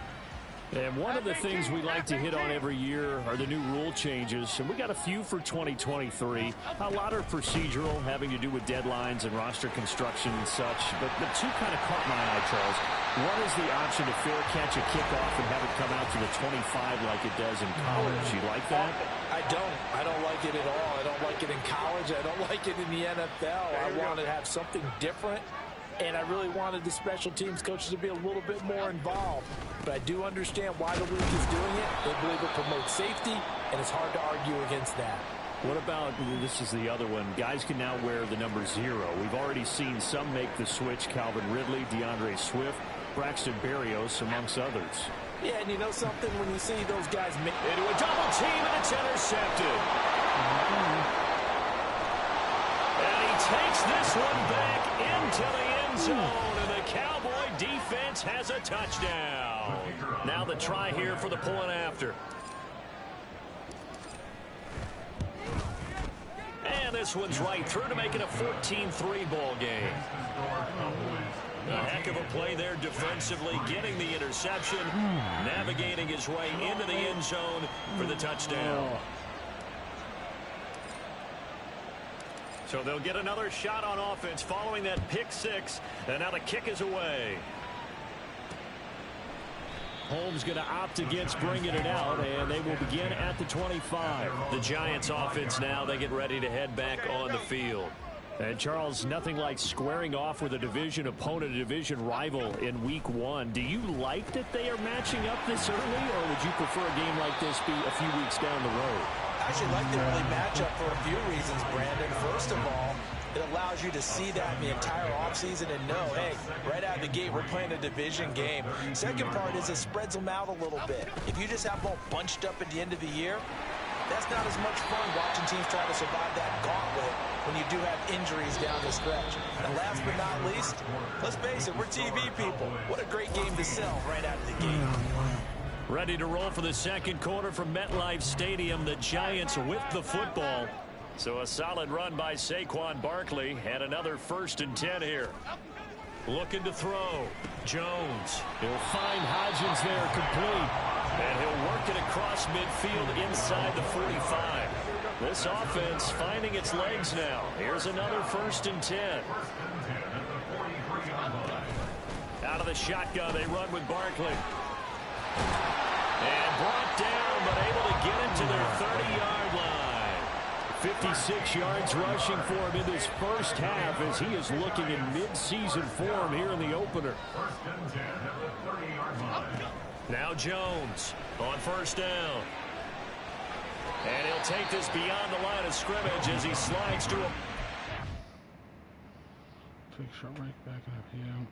Speaker 2: And one of the things we like to hit on every year are the new rule changes, and we got a few for 2023. A lot are procedural, having to do with deadlines and roster construction and such, but the two kind of caught my eye, Charles. One is the option to fair catch a kickoff and have it come out to the 25 like it does in college. You like that?
Speaker 3: I don't like it at all. I don't like it in college. I don't like it in the NFL. I want to have something different, and I really wanted the special teams coaches to be a little bit more involved. But I do understand why the league is doing it. They believe it promotes safety, and it's hard to argue against that.
Speaker 2: What about, this is the other one, guys can now wear the number 0. We've already seen some make the switch, Calvin Ridley, DeAndre Swift, Braxton Berrios, amongst others.
Speaker 3: Yeah, and you know something? When you see those guys make
Speaker 2: into a double team, and it's intercepted. And he takes this one back into the end zone, and the Cowboy defense has a touchdown. Now the try here for the point after. And this one's right through to make it a 14-3 ball game. A heck of a play there defensively, getting the interception, navigating his way into the end zone for the touchdown. So they'll get another shot on offense following that pick 6, and now the kick is away. Holmes going to opt against bringing it out, and they will begin at the 25. The Giants offense now, they get ready to head back on the field. And, Charles, nothing like squaring off with a division opponent, a division rival in Week 1. Do you like that they are matching up this early, or would you prefer a game like this be a few weeks down the road?
Speaker 3: I actually like the early matchup for a few reasons, Brandon. First of all, it allows you to see that in the entire offseason and know, hey, right out of the gate, we're playing a division game. Second part is it spreads them out a little bit. If you just have them all bunched up at the end of the year, that's not as much fun watching teams try to survive that gauntlet when you do have injuries down the stretch. And last but not least, let's face it, we're TV people. What a great game to sell right out of the gate.
Speaker 2: Ready to roll for the second quarter from MetLife Stadium. The Giants with the football. So a solid run by Saquon Barkley, and another 1st and 10 here. Looking to throw. Jones. He'll find Hodgins there, complete. And he'll work it across midfield inside the 45. This offense finding its legs now. Here's another 1st and 10. Out of the shotgun, they run with Barkley. And brought down, but able to get it to their 30-yard line. 56 yards rushing for him in this first half as he is looking in mid-season form here in the opener. Now Jones on 1st down. And he'll take this beyond the line of scrimmage as he slides to a...
Speaker 1: Take shot right back up here.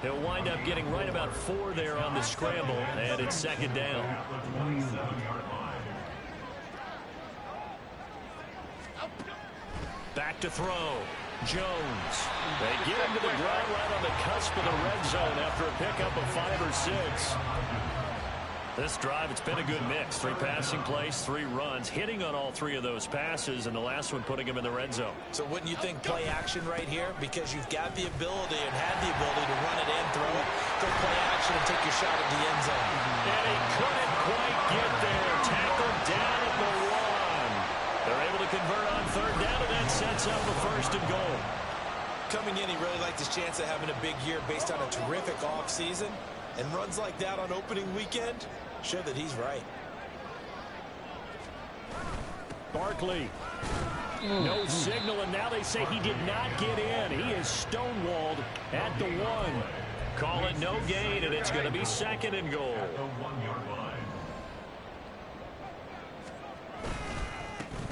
Speaker 2: He'll wind up getting right about 4 there on the scramble, and it's second down. Back to throw. Jones. They get him to the ground right on the cusp of the red zone after a pickup of 5 or 6. This drive, it's been a good mix. 3 passing plays, 3 runs, hitting on all 3 of those passes, and the last one putting him in the red zone.
Speaker 6: So wouldn't you think play action right here? Because you've got the ability and had the ability to run it and throw it. Go play action and take your shot at the end zone.
Speaker 2: And he couldn't quite get there. Tackled down at the 1. They're able to convert on 3rd down, and that sets up a 1st and goal.
Speaker 6: Coming in, he really liked his chance of having a big year based on a terrific offseason. And runs like that on opening weekend show that he's right.
Speaker 2: Barkley. No signal, and now they say he did not get in. He is stonewalled at the 1. Call it no gain, and it's going to be 2nd and goal.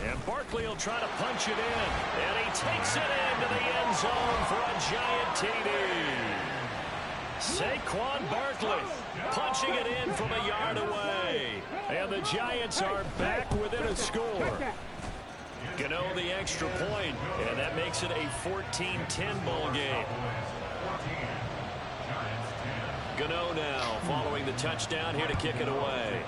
Speaker 2: And Barkley will try to punch it in. And he takes it into the end zone for a giant TD. Saquon Barkley punching it in from a yard away. And the Giants are back within a score. Gano the extra point, and that makes it a 14-10 ball game. Gano now following the touchdown here to kick it away.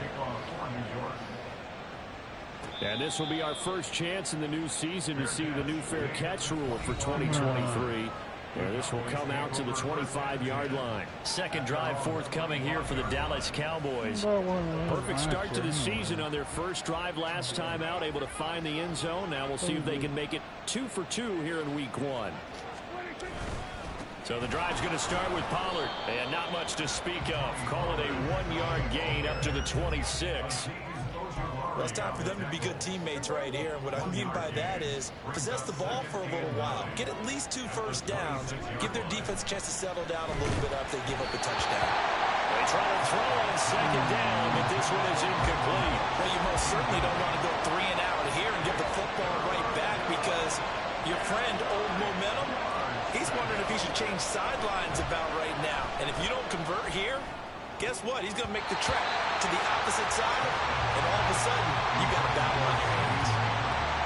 Speaker 2: And this will be our first chance in the new season to see the new fair catch rule for 2023. And this will come out to the 25-yard line. Second drive forthcoming here for the Dallas Cowboys. Perfect start to the season on their first drive last time out, able to find the end zone. Now we'll see if they can make it 2 for 2 here in week 1. So the drive's going to start with Pollard, and not much to speak of. Call it a 1-yard gain up to the 26.
Speaker 6: Well, it's time for them to be good teammates right here. And what I mean by that is possess the ball for a little while. Get at least 2 first downs. Give their defense a chance to settle down a little bit after they give up a touchdown.
Speaker 2: They try to throw on 2nd down, but this one is incomplete.
Speaker 6: Well, you most certainly don't want to go 3 and out here and get the football right back because your friend, Old Momentum, he's wondering if he should change sidelines about right now. And if you don't convert here, guess what? He's going to make the trek to the opposite side, and all of a sudden, you got a battle on your hands.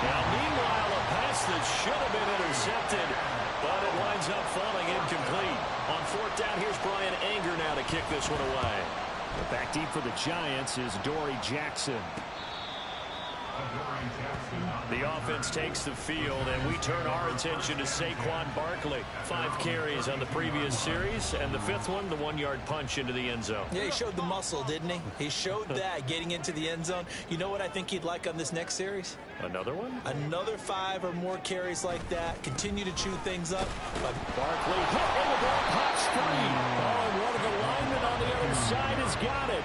Speaker 2: Now, meanwhile, a pass that should have been intercepted, but it winds up falling incomplete. On 4th down, here's Brian Anger now to kick this one away. But back deep for the Giants is Dory Jackson. The offense takes the field, and we turn our attention to Saquon Barkley. 5 carries on the previous series, and the 5th one, the 1-yard punch into the end zone.
Speaker 6: Yeah, he showed the muscle, didn't he? He showed that getting into the end zone. You know what I think he'd like on this next series?
Speaker 2: Another one?
Speaker 6: Another 5 or more carries like that. Continue to chew things up. But
Speaker 2: Barkley hit, and the ball pops free. Oh, and one of the linemen on the other side has got it.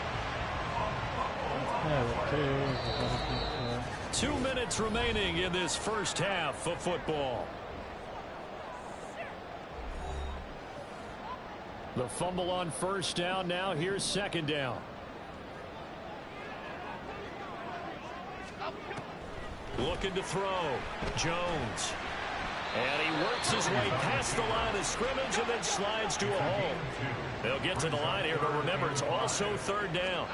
Speaker 2: 2 minutes remaining in this first half of football. The fumble on 1st down. Now here's 2nd down. Looking to throw. Jones. And he works his way past the line of scrimmage and then slides to a hole. They'll get to the line here, but remember, it's also 3rd down.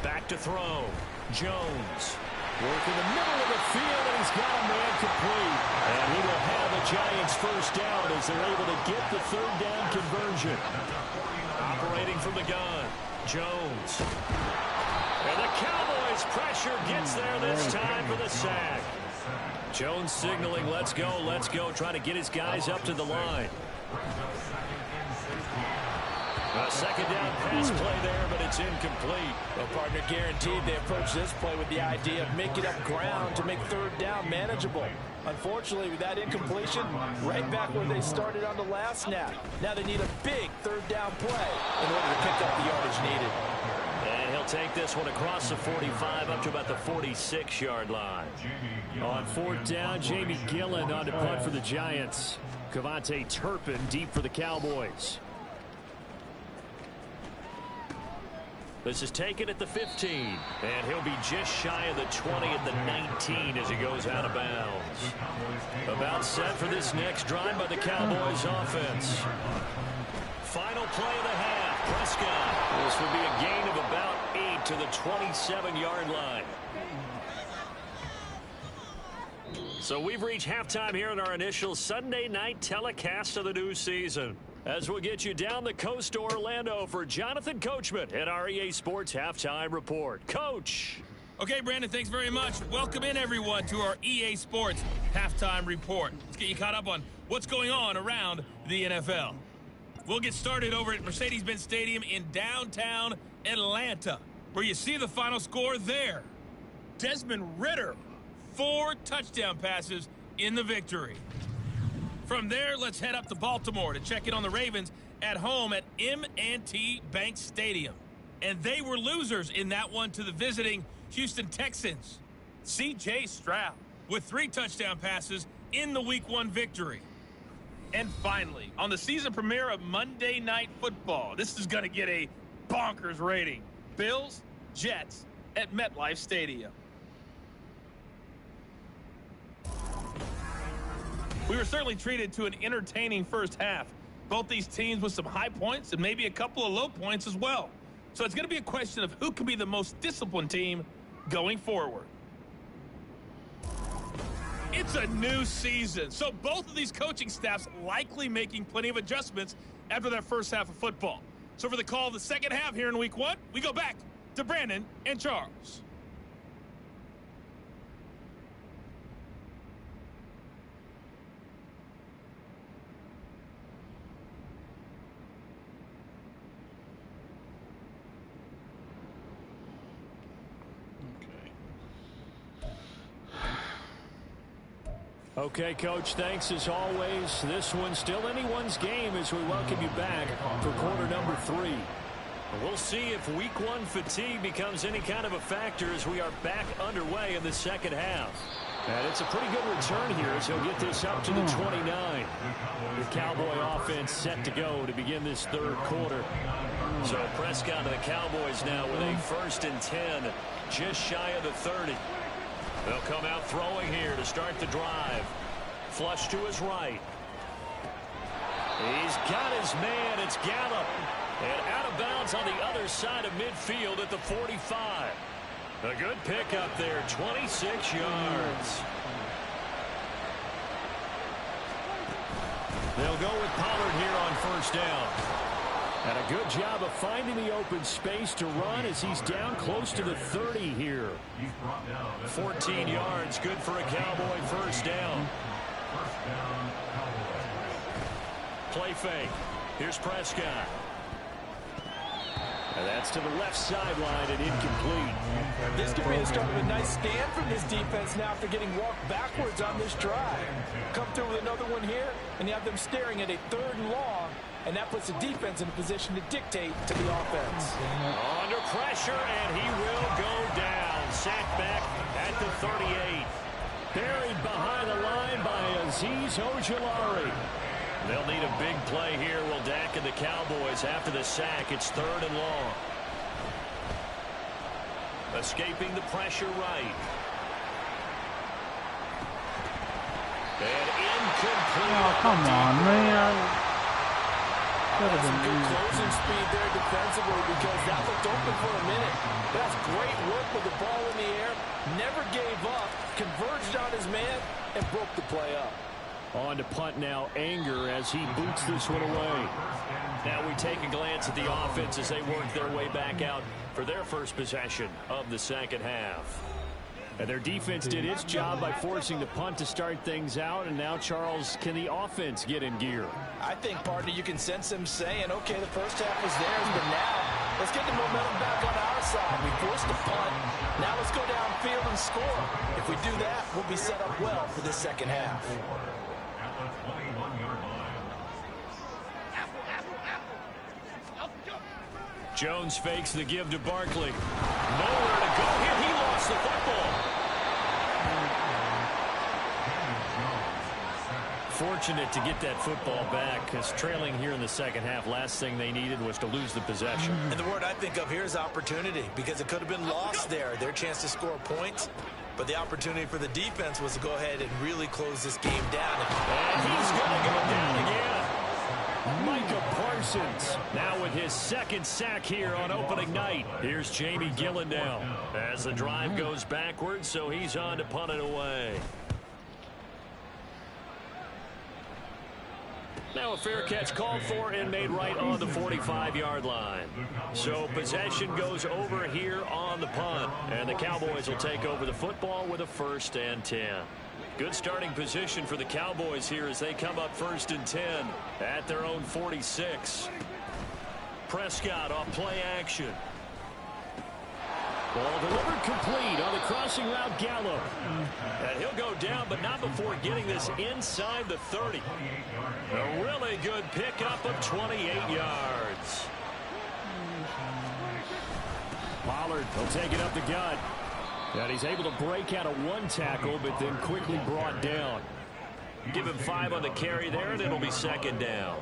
Speaker 2: Back to throw. Jones. Working the middle of the field, and he's got a man complete. And he will have the Giants 1st down as they're able to get the 3rd down conversion. Operating from the gun. Jones. And the Cowboys' pressure gets there this time for the sack. Jones signaling, let's go, trying to get his guys up to the line. A 2nd down pass play there, but it's incomplete.
Speaker 3: Well, partner, guaranteed they approach this play with the idea of making up ground to make 3rd down manageable. Unfortunately, with that incompletion, right back where they started on the last snap. Now they need a big 3rd down play in order to pick up the yardage needed.
Speaker 2: And he'll take this one across the 45 up to about the 46-yard line. On 4th down, Jamie Gillen on to punt for the Giants. Cavante Turpin deep for the Cowboys. This is taken at the 15, and he'll be just shy of the 20 at the 19 as he goes out of bounds. About set for this next drive by the Cowboys offense. Final play of the half. Prescott. This would be a gain of about 8 to the 27-yard line. So we've reached halftime here in our initial Sunday night telecast of the new season. As we'll get you down the coast to Orlando for Jonathan Coachman at our EA Sports Halftime Report. Coach.
Speaker 7: Okay, Brandon, thanks very much. Welcome in, everyone, to our EA Sports Halftime Report. Let's get you caught up on what's going on around the NFL. We'll get started over at Mercedes-Benz Stadium in downtown Atlanta, where you see the final score there. Desmond Ridder, 4 touchdown passes in the victory. From there, let's head up to Baltimore to check in on the Ravens at home at M&T Bank Stadium. And they were losers in that one to the visiting Houston Texans. C.J. Stroud with 3 touchdown passes in the Week 1 victory. And finally, on the season premiere of Monday Night Football, this is going to get a bonkers rating. Bills, Jets at MetLife Stadium. We were certainly treated to an entertaining first half. Both these teams with some high points and maybe a couple of low points as well. So it's going to be a question of who can be the most disciplined team going forward. It's a new season, so both of these coaching staffs likely making plenty of adjustments after their first half of football. So for the call of the second half here in Week 1, we go back to Brandon and Charles.
Speaker 2: Okay, Coach, thanks as always. This one's still anyone's game as we welcome you back for quarter number 3. We'll see if Week 1 fatigue becomes any kind of a factor as we are back underway in the second half. And it's a pretty good return here as he'll get this up to the 29. The Cowboy offense set to go to begin this third quarter. So Prescott to the Cowboys now with a 1st and 10, just shy of the 30. They'll come out throwing here to start the drive. Flush to his right. He's got his man. It's Gallup. And out of bounds on the other side of midfield at the 45. A good pickup there, 26 yards. They'll go with Pollard here on 1st down. And a good job of finding the open space to run as he's down close to the 30 here. 14 yards, good for a Cowboy 1st down. Play fake. Here's Prescott. And that's to the left sideline and incomplete.
Speaker 3: This could be the start of a nice stand from this defense now after getting walked backwards on this drive. Come through with another one here, and you have them staring at a 3rd and long, and that puts the defense in a position to dictate to the offense.
Speaker 2: Under pressure, and he will go down. Sacked back at the 38. Buried behind the line by Azeez Ojulari. They'll need a big play here. Will Dak and the Cowboys after the sack. It's 3rd and long. Escaping the pressure right. And incomplete.
Speaker 1: Oh, come on, man.
Speaker 3: That's some good closing speed there defensively because that looked open for a minute. That's great work with the ball in the air. Never gave up. Converged on his man and broke the play up.
Speaker 2: On to punt now, Anger as he boots this one away. Now we take a glance at the offense as they work their way back out for their first possession of the second half. And their defense did its job by forcing the punt to start things out. And now, Charles, can the offense get in gear?
Speaker 3: I think, partner, you can sense them saying, okay, the first half was theirs, but now let's get the momentum back on our side. We forced the punt. Now let's go downfield and score. If we do that, we'll be set up well for this second half.
Speaker 2: Jones fakes the give to Barkley. Nowhere to go here. He lost the football. fortunate to get that football back, because trailing here in the second half, last thing they needed was to lose the possession.
Speaker 6: And the word I think of here is opportunity, because it could have been lost there, their chance to score points. But the opportunity for the defense was to go ahead and really close this game down.
Speaker 2: And he's going to go down again. Micah Parsons now with his second sack here on opening night. Here's Jamie Gillen now as the drive goes backwards, so he's on to punt it away. Now a fair catch called for and made right on the 45-yard line. So possession goes over here on the punt, and the Cowboys will take over the football with a 1st and 10. Good starting position for the Cowboys here as they come up 1st and 10 at their own 46. Prescott off play action. Ball delivered complete on the crossing route, Gallup. And he'll go down, but not before getting this inside the 30. A really good pickup of 28 yards. Pollard will take it up the gut. And he's able to break out of one tackle, but then quickly brought down. Give him 5 on the carry there, and it'll be 2nd down.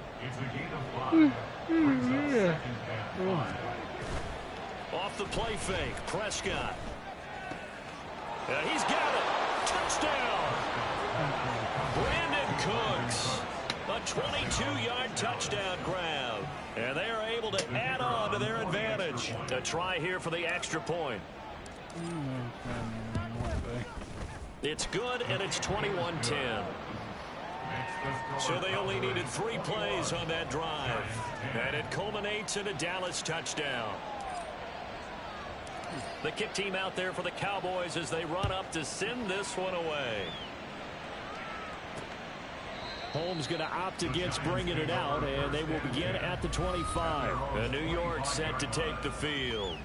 Speaker 2: Off the play fake, Prescott. He's got it. Touchdown. Brandon Cooks. A 22-yard touchdown grab. And they are able to add on to their advantage. A try here for the extra point. It's good, and it's 21-10. So they only needed 3 plays on that drive. And it culminates in a Dallas touchdown. The kick team out there for the Cowboys as they run up to send this one away. Holmes going to opt against bringing it out, and they will begin at the 25. And New York set to take the field.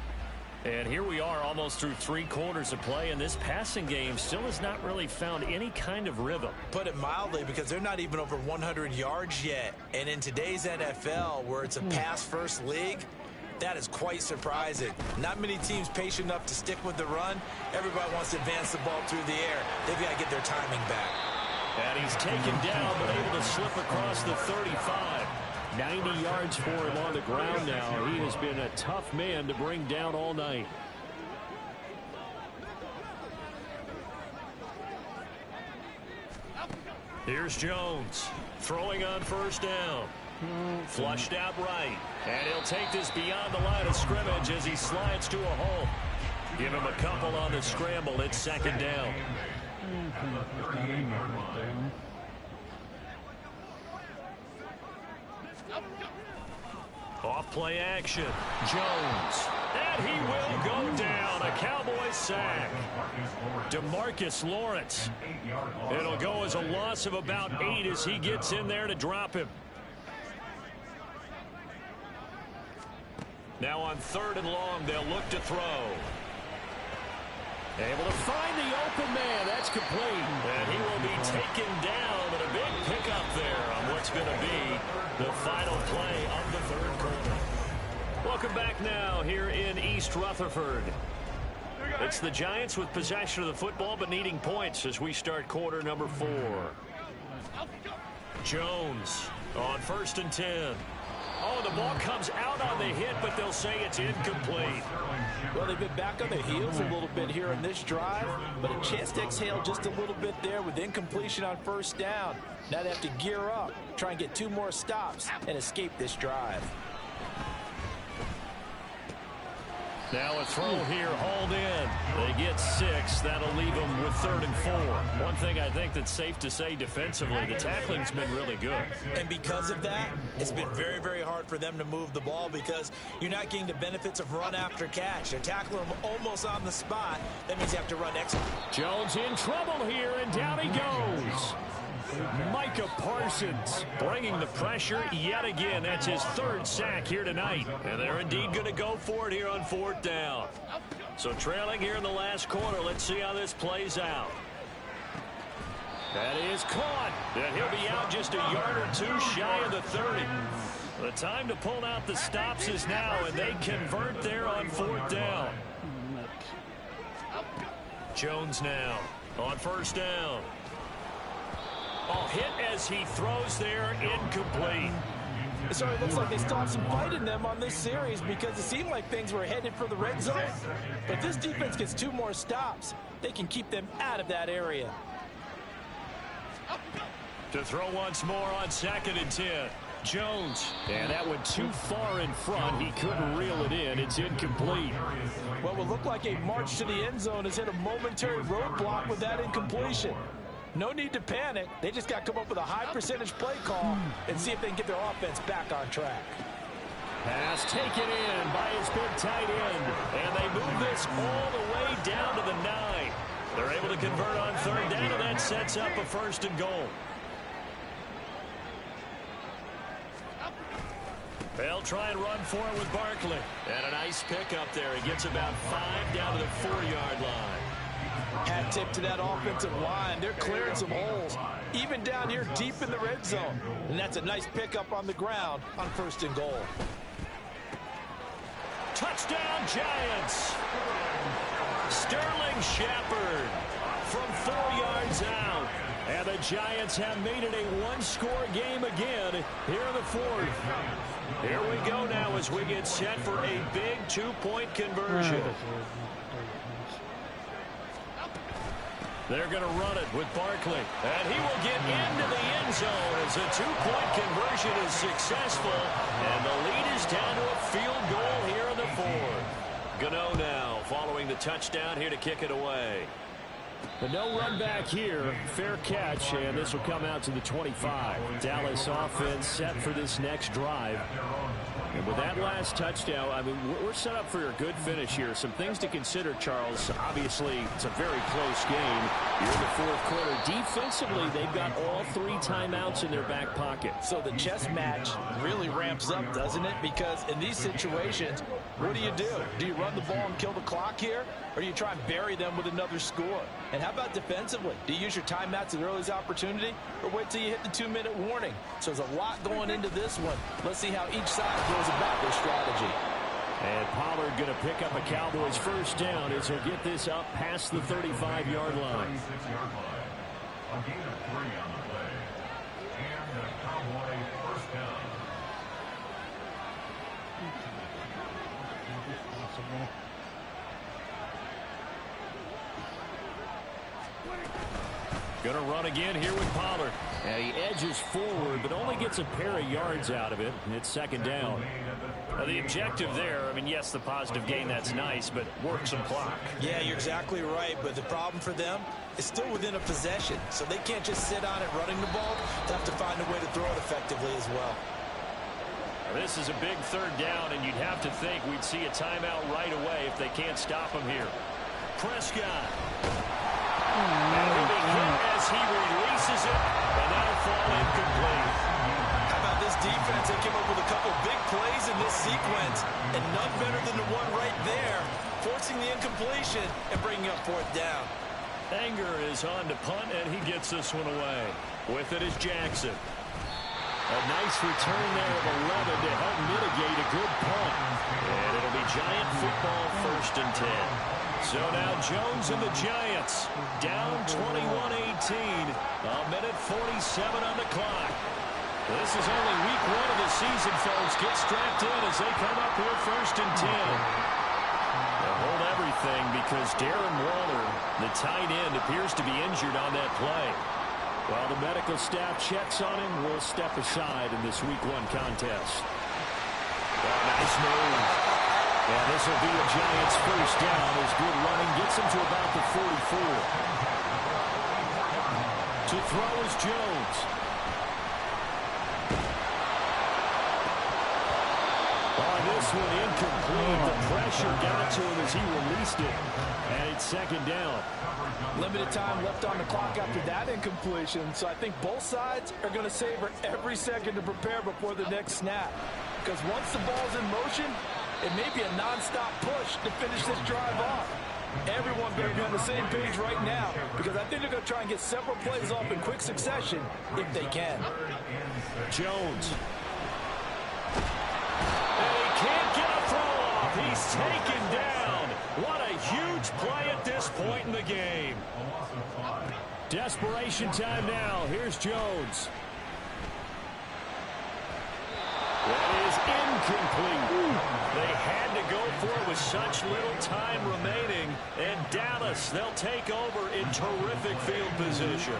Speaker 2: And here we are almost through 3 quarters of play, and this passing game still has not really found any kind of rhythm.
Speaker 6: Put it mildly, because they're not even over 100 yards yet. And in today's NFL, where it's a pass-first league, that is quite surprising. Not many teams patient enough to stick with the run. Everybody wants to advance the ball through the air. They've got to get their timing back.
Speaker 2: And he's taken down, but able to slip across the 35. 90 yards for him on the ground now. He has been a tough man to bring down all night. Here's Jones throwing on 1st down. Flushed out right. And he'll take this beyond the line of scrimmage as he slides to a hole. Give him a couple on the scramble. It's 2nd down. Off play action. Jones. And he will go down. A Cowboys sack. DeMarcus Lawrence. It'll go as a loss of about 8 as he gets in there to drop him. Now on 3rd and long, they'll look to throw. Able to find the open man. That's complete. And he will be taken down. And a big pickup there on what's going to be the final play of the 3rd quarter. Welcome back now here in East Rutherford. It's the Giants with possession of the football but needing points as we start quarter number 4. Jones on 1st and 10. Oh, the ball comes out on the hit, but they'll say it's incomplete.
Speaker 3: Well, they've been back on their heels a little bit here on this drive, but a chance to exhale just a little bit there with incompletion on 1st down. Now they have to gear up, try and get 2 more stops, and escape this drive.
Speaker 2: Now a throw here, hauled in. They get 6. That'll leave them with 3rd and 4. One thing I think that's safe to say defensively, the tackling's been really good.
Speaker 6: And because of that, it's been very, very hard for them to move the ball because you're not getting the benefits of run after catch. They're tackling them almost on the spot. That means you have to run extra.
Speaker 2: Jones in trouble here, and down he goes. Micah Parsons bringing the pressure yet again. That's his 3rd sack here tonight. And they're indeed going to go for it here on 4th down. So trailing here in the last quarter. Let's see how this plays out. That is caught. And he'll be out just a yard or 2 shy of the 30. The time to pull out the stops is now, and they convert there on 4th down. Jones now on 1st down. Oh, hit as he throws there, incomplete.
Speaker 3: So it looks like they still have some fight in them on this series because it seemed like things were headed for the red zone. But this defense gets 2 more stops. They can keep them out of that area.
Speaker 2: To throw once more on 2nd and 10. Jones. And that went too far in front. He couldn't reel it in. It's incomplete.
Speaker 3: What will look like a march to the end zone has hit a momentary roadblock with that incompletion. No need to panic. They just got to come up with a high percentage play call and see if they can get their offense back on track.
Speaker 2: Pass taken in by his big tight end. And they move this all the way down to the 9. They're able to convert on 3rd down, and that sets up a 1st and goal. They'll try and run for it with Barkley. And a nice pick up there. He gets about 5 down to the 4-yard line.
Speaker 3: Hat tip to that offensive line. They're clearing some holes, even down here deep in the red zone. And that's a nice pickup on the ground on 1st and goal.
Speaker 2: Touchdown, Giants. Sterling Shepard from 4 yards out. And the Giants have made it a 1-score game again here in the 4th. Here we go now as we get set for a big 2-point conversion. They're going to run it with Barkley. And he will get into the end zone as a 2-point conversion is successful. And the lead is down to a field goal here in the 4th. Gano now following the touchdown here to kick it away. But no run back here. Fair catch, and this will come out to the 25. Dallas offense set for this next drive. And with that last touchdown, I mean, we're set up for a good finish here. Some things to consider, Charles. Obviously, it's a very close game. You're in the 4th quarter. Defensively, they've got all 3 timeouts in their back pocket.
Speaker 3: So the chess match really ramps up, doesn't it? Because in these situations, what do? Do you run the ball and kill the clock here? Or do you try and bury them with another score? And how about defensively? Do you use your timeouts at earliest opportunity? Or wait till you hit the 2-minute warning? So there's a lot going into this one. Let's see how each side goes about their strategy.
Speaker 2: And Pollard going to pick up a Cowboys 1st down as he'll get this up past the 35-yard line.
Speaker 4: A gain of 3 on the play. And a Cowboy 1st down.
Speaker 2: Going to run again here with Pollard. And he edges forward, but only gets a pair of yards out of it. It's 2nd down.
Speaker 7: Now the objective there, I mean, yes, the positive gain, that's nice, but work some clock.
Speaker 3: Yeah, you're exactly right, but the problem for them is still within a possession, so they can't just sit on it running the ball. They have to find a way to throw it effectively as well.
Speaker 2: This is a big 3rd down, and you'd have to think we'd see a timeout right away if they can't stop him here. Prescott. And he'll be hit as he releases it, and that'll fall incomplete.
Speaker 3: How about this defense? They came up with a couple big plays in this sequence, and none better than the one right there, forcing the incompletion and bringing up 4th down.
Speaker 2: Anger is on to punt, and he gets this one away. With it is Jackson. A nice return there of 11 to help mitigate a good punt. And it'll be Giant football 1st and 10. So now Jones and the Giants down 21-18. A minute 47 on the clock. This is only week 1 of the season, folks. Get strapped in as they come up here 1st and 10. They'll hold everything because Darren Waller, the tight end, appears to be injured on that play. While the medical staff checks on him, we'll step aside in this week 1 contest. Nice move. And this will be a Giants 1st down as good running gets him to about the 44. To throw is Jones. On this one, incomplete. The pressure got to him as he released it. And it's 2nd down.
Speaker 3: Limited time left on the clock after that incompletion, so I think both sides are going to savor every second to prepare before the next snap. Because once the ball's in motion, it may be a non-stop push to finish this drive off. Everyone better be on the same page right now, because I think they're going to try and get several plays off in quick succession if they can.
Speaker 2: Jones. And he can't get a throw off. He's taken down. What a huge play at this point in the game. Desperation time now. Here's Jones. That is incomplete. They had to go for it with such little time remaining. And Dallas, they'll take over in terrific field position.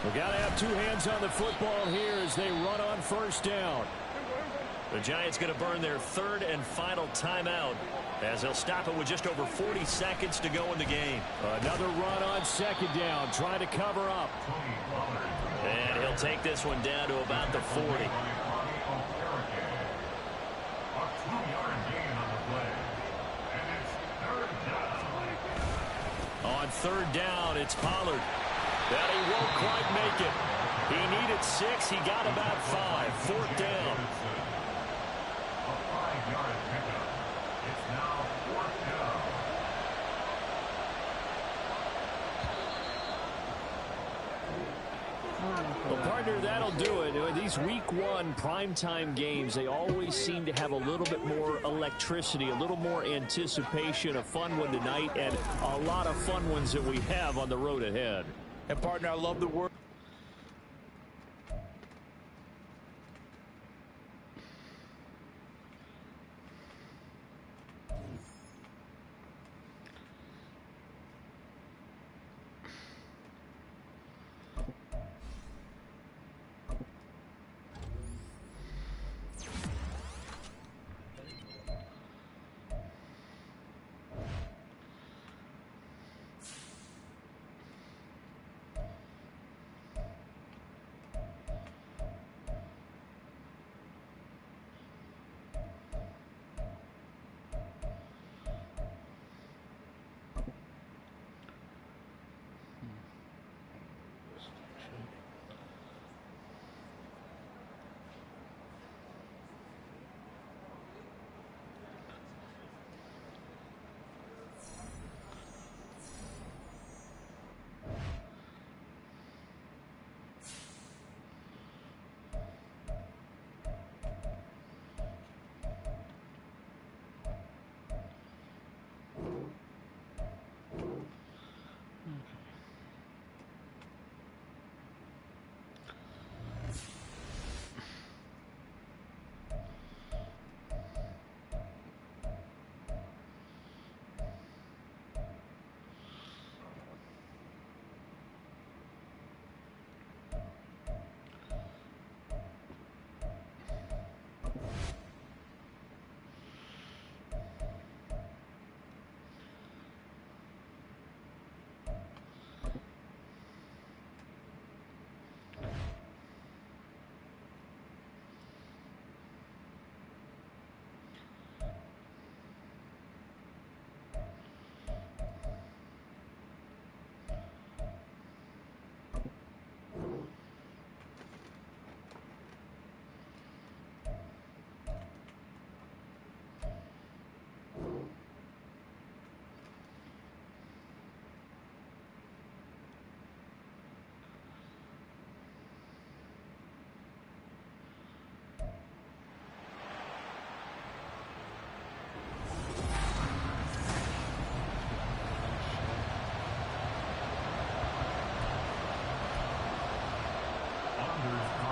Speaker 2: We've got to have two hands on the football here as they run on first down. The Giants going to burn their third and final timeout as they'll stop it with just over 40 seconds to go in the game. Another run on second down, trying to cover up. And he'll take this one down to about the 40. On third down, it's Pollard. That he won't quite make it. He needed 6. He got about 5. Fourth down.
Speaker 4: A 5-yard pickup. It's now fourth down.
Speaker 2: Well, partner, that'll do it. These week 1 primetime games, they always seem to have a little bit more electricity, a little more anticipation, a fun one tonight, and a lot of fun ones that we have on the road ahead.
Speaker 3: And, partner, I love the word.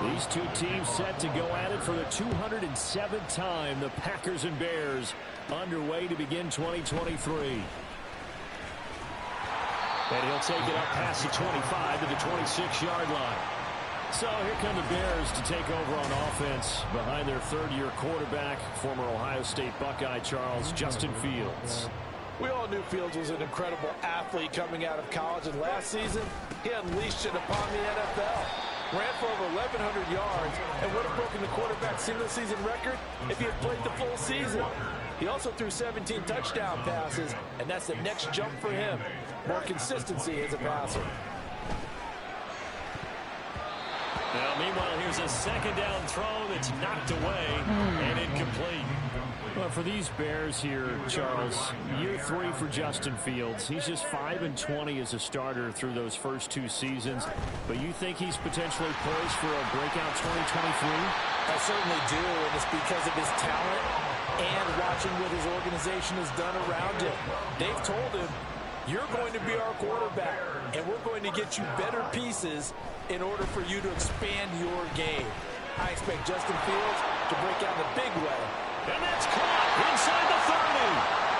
Speaker 2: These two teams set to go at it for the 207th time. The Packers and Bears underway to begin 2023. And he'll take it up past the 25 to the 26-yard line. So here come the Bears to take over on offense behind their third-year quarterback, former Ohio State Buckeye Charles Justin Fields.
Speaker 3: We all knew Fields was an incredible athlete coming out of college, and last season he unleashed it upon the NFL. Ran for over 1,100 yards and would have broken the quarterback's single-season record if he had played the full season. He also threw 17 touchdown passes, and that's the next jump for him. More consistency as a passer.
Speaker 2: Now, meanwhile, here's a second down throw that's knocked away and incomplete. Well, for these Bears here, Charles, year 3 for Justin Fields. He's just 5-20 as a starter through those first 2 seasons. But you think he's potentially poised for a breakout 2023?
Speaker 3: I certainly do, and it's because of his talent and watching what his organization has done around him. They've told him, You're going to be our quarterback, and we're going to get you better pieces in order for you to expand your game. I expect Justin Fields to break out in a big way.
Speaker 2: And that's caught inside the 30.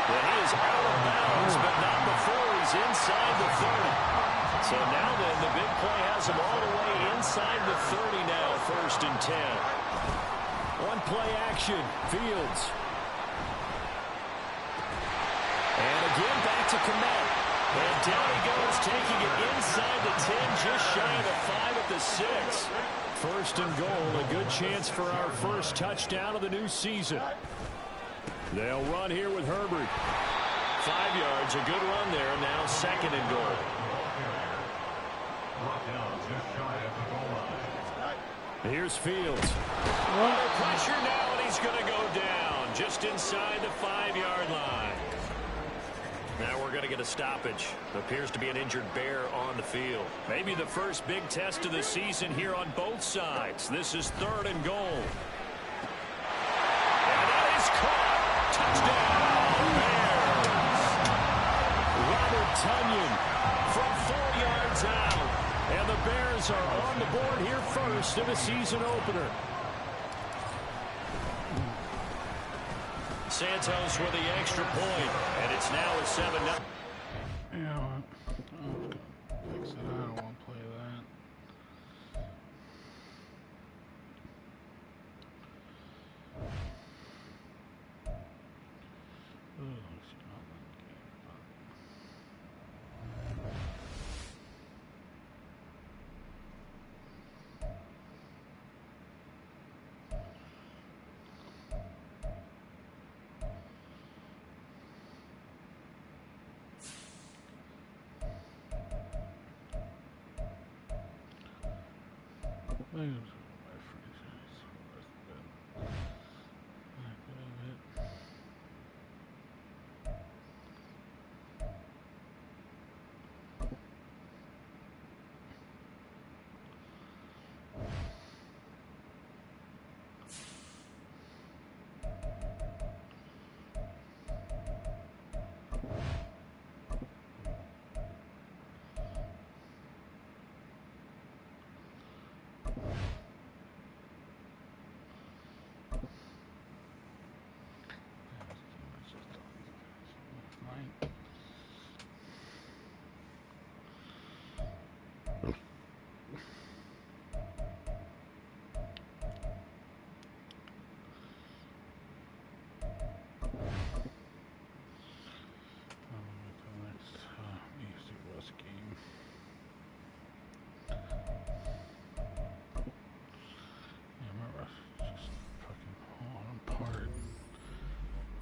Speaker 2: Well, he is out of bounds, but not before he's inside the 30. So now then, the big play has him all the way inside the 30 now, 1st and 10. One play action, Fields. And again, back to Komet. And down he goes, taking it inside the 10, just shy of the 5 at the 6. 1st and goal, a good chance for our first touchdown of the new season. They'll run here with Herbert. 5 yards, a good run there, now 2nd and goal. Here's Fields. Under pressure now, and he's going to go down just inside the 5-yard line. Now we're going to get a stoppage. Appears to be an injured bear on the field. Maybe the first big test of the season here on both sides. This is 3rd and goal. And that is caught. Touchdown, Bears. Robert Tonyan from 4 yards out. And the Bears are on the board here first in the season opener. Santos with the extra point, and it's now a 7-0.
Speaker 1: You know what? I'm fix it. I don't want to play that.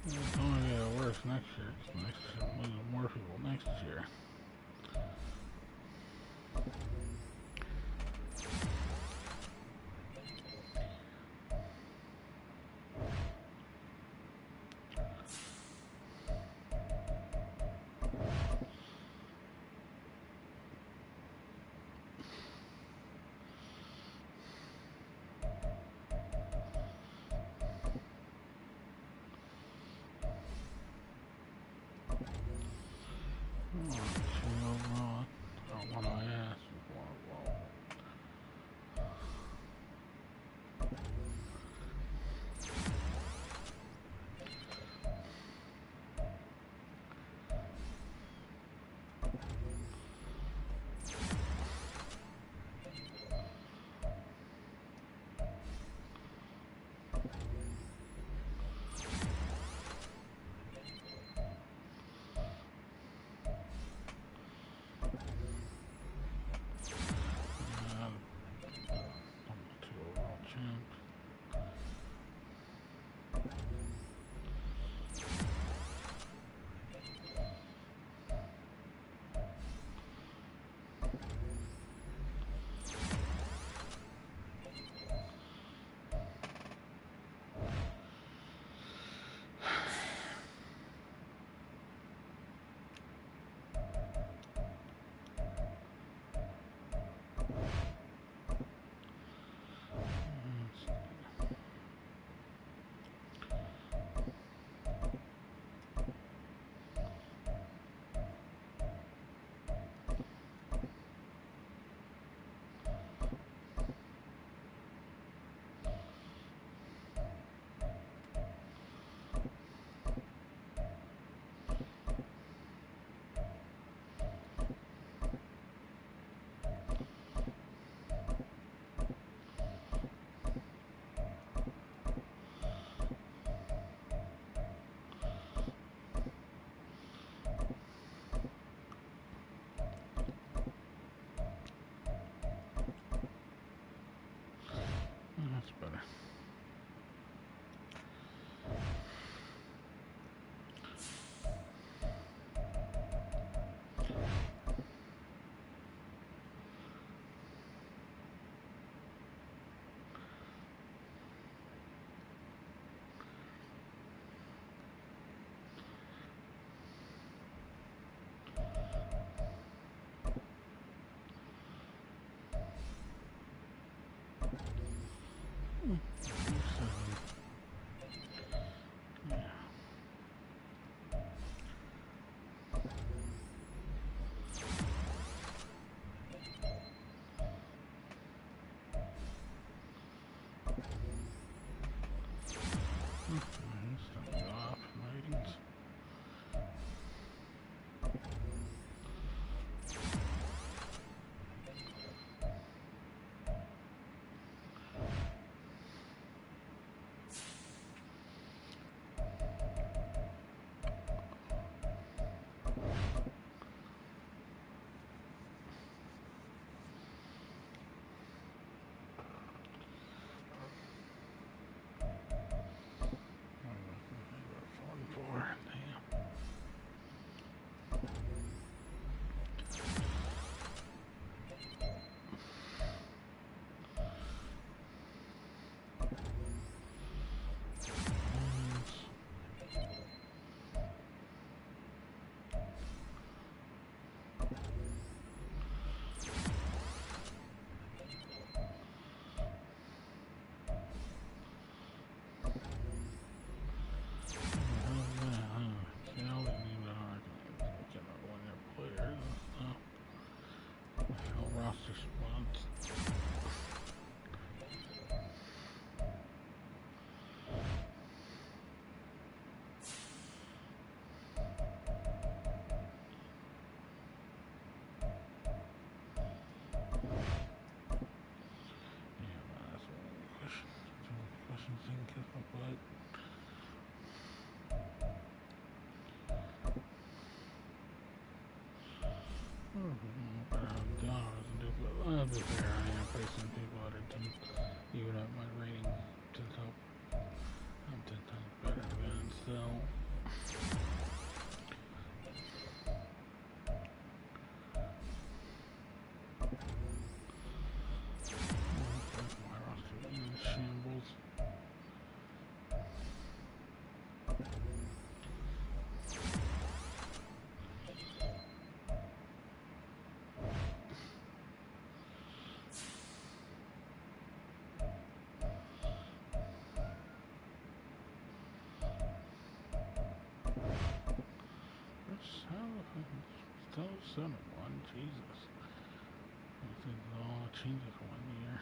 Speaker 1: It's only going to get worse next year. Next year, I'm losing more people next year. I'll be fair, I am facing people that are 10, even at my rating 10 times, I'm 10 times better than, so. My roster is in shambles. Still 7-1, Jesus. I think it all changes 1 year.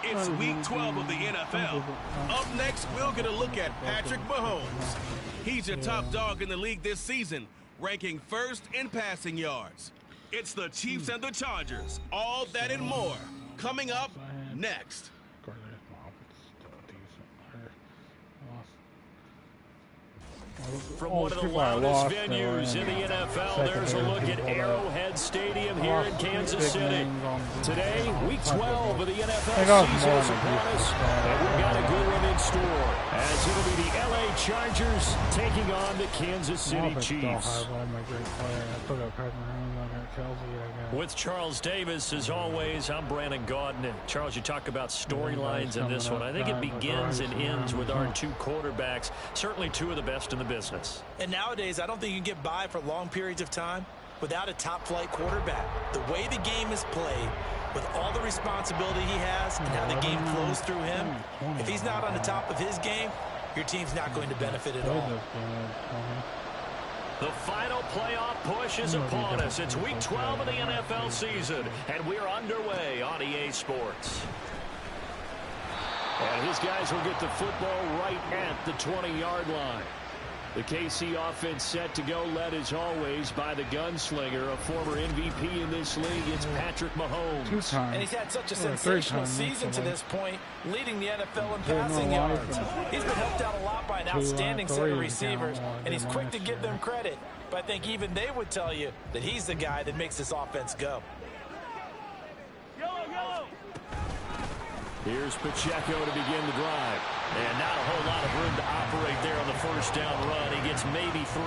Speaker 5: It's week 12 of the NFL. Up next, we'll get a look at Patrick Mahomes. He's your top dog in the league this season, ranking first in passing yards. It's the Chiefs and the Chargers. All that and more coming up next.
Speaker 2: From one of the loudest venues in the NFL, there's a look at Arrowhead Stadium here in Kansas City. Today, week 12 of the NFL season is upon us, and we've got a good one in store as it'll be the LA Chargers taking on the Kansas City Chiefs. With Charles Davis, as always, I'm Brandon Gaudin. And Charles, you talk about storylines in this one. I think it begins and ends with our two quarterbacks, certainly two of the best in the business.
Speaker 6: And nowadays, I don't think you can get by for long periods of time without a top-flight quarterback. The way the game is played, with all the responsibility he has and how the game flows through him, if he's not on the top of his game, your team's not going to benefit at all.
Speaker 2: The final playoff push is upon us. It's Week 12 of the NFL season, and we're underway on EA Sports. And his guys will get the football right at the 20-yard line. The KC offense set to go, led as always by the gunslinger, a former MVP in this league. It's Patrick Mahomes.
Speaker 3: And he's had such a sensational season to this point, leading the NFL in passing yards. He's been helped out a lot by an outstanding set of receivers, and he's quick to give them credit. But I think even they would tell you that he's the guy that makes this offense go.
Speaker 2: Here's Pacheco to begin the drive. And not a whole lot of room to operate there on the first down run. He gets maybe 3.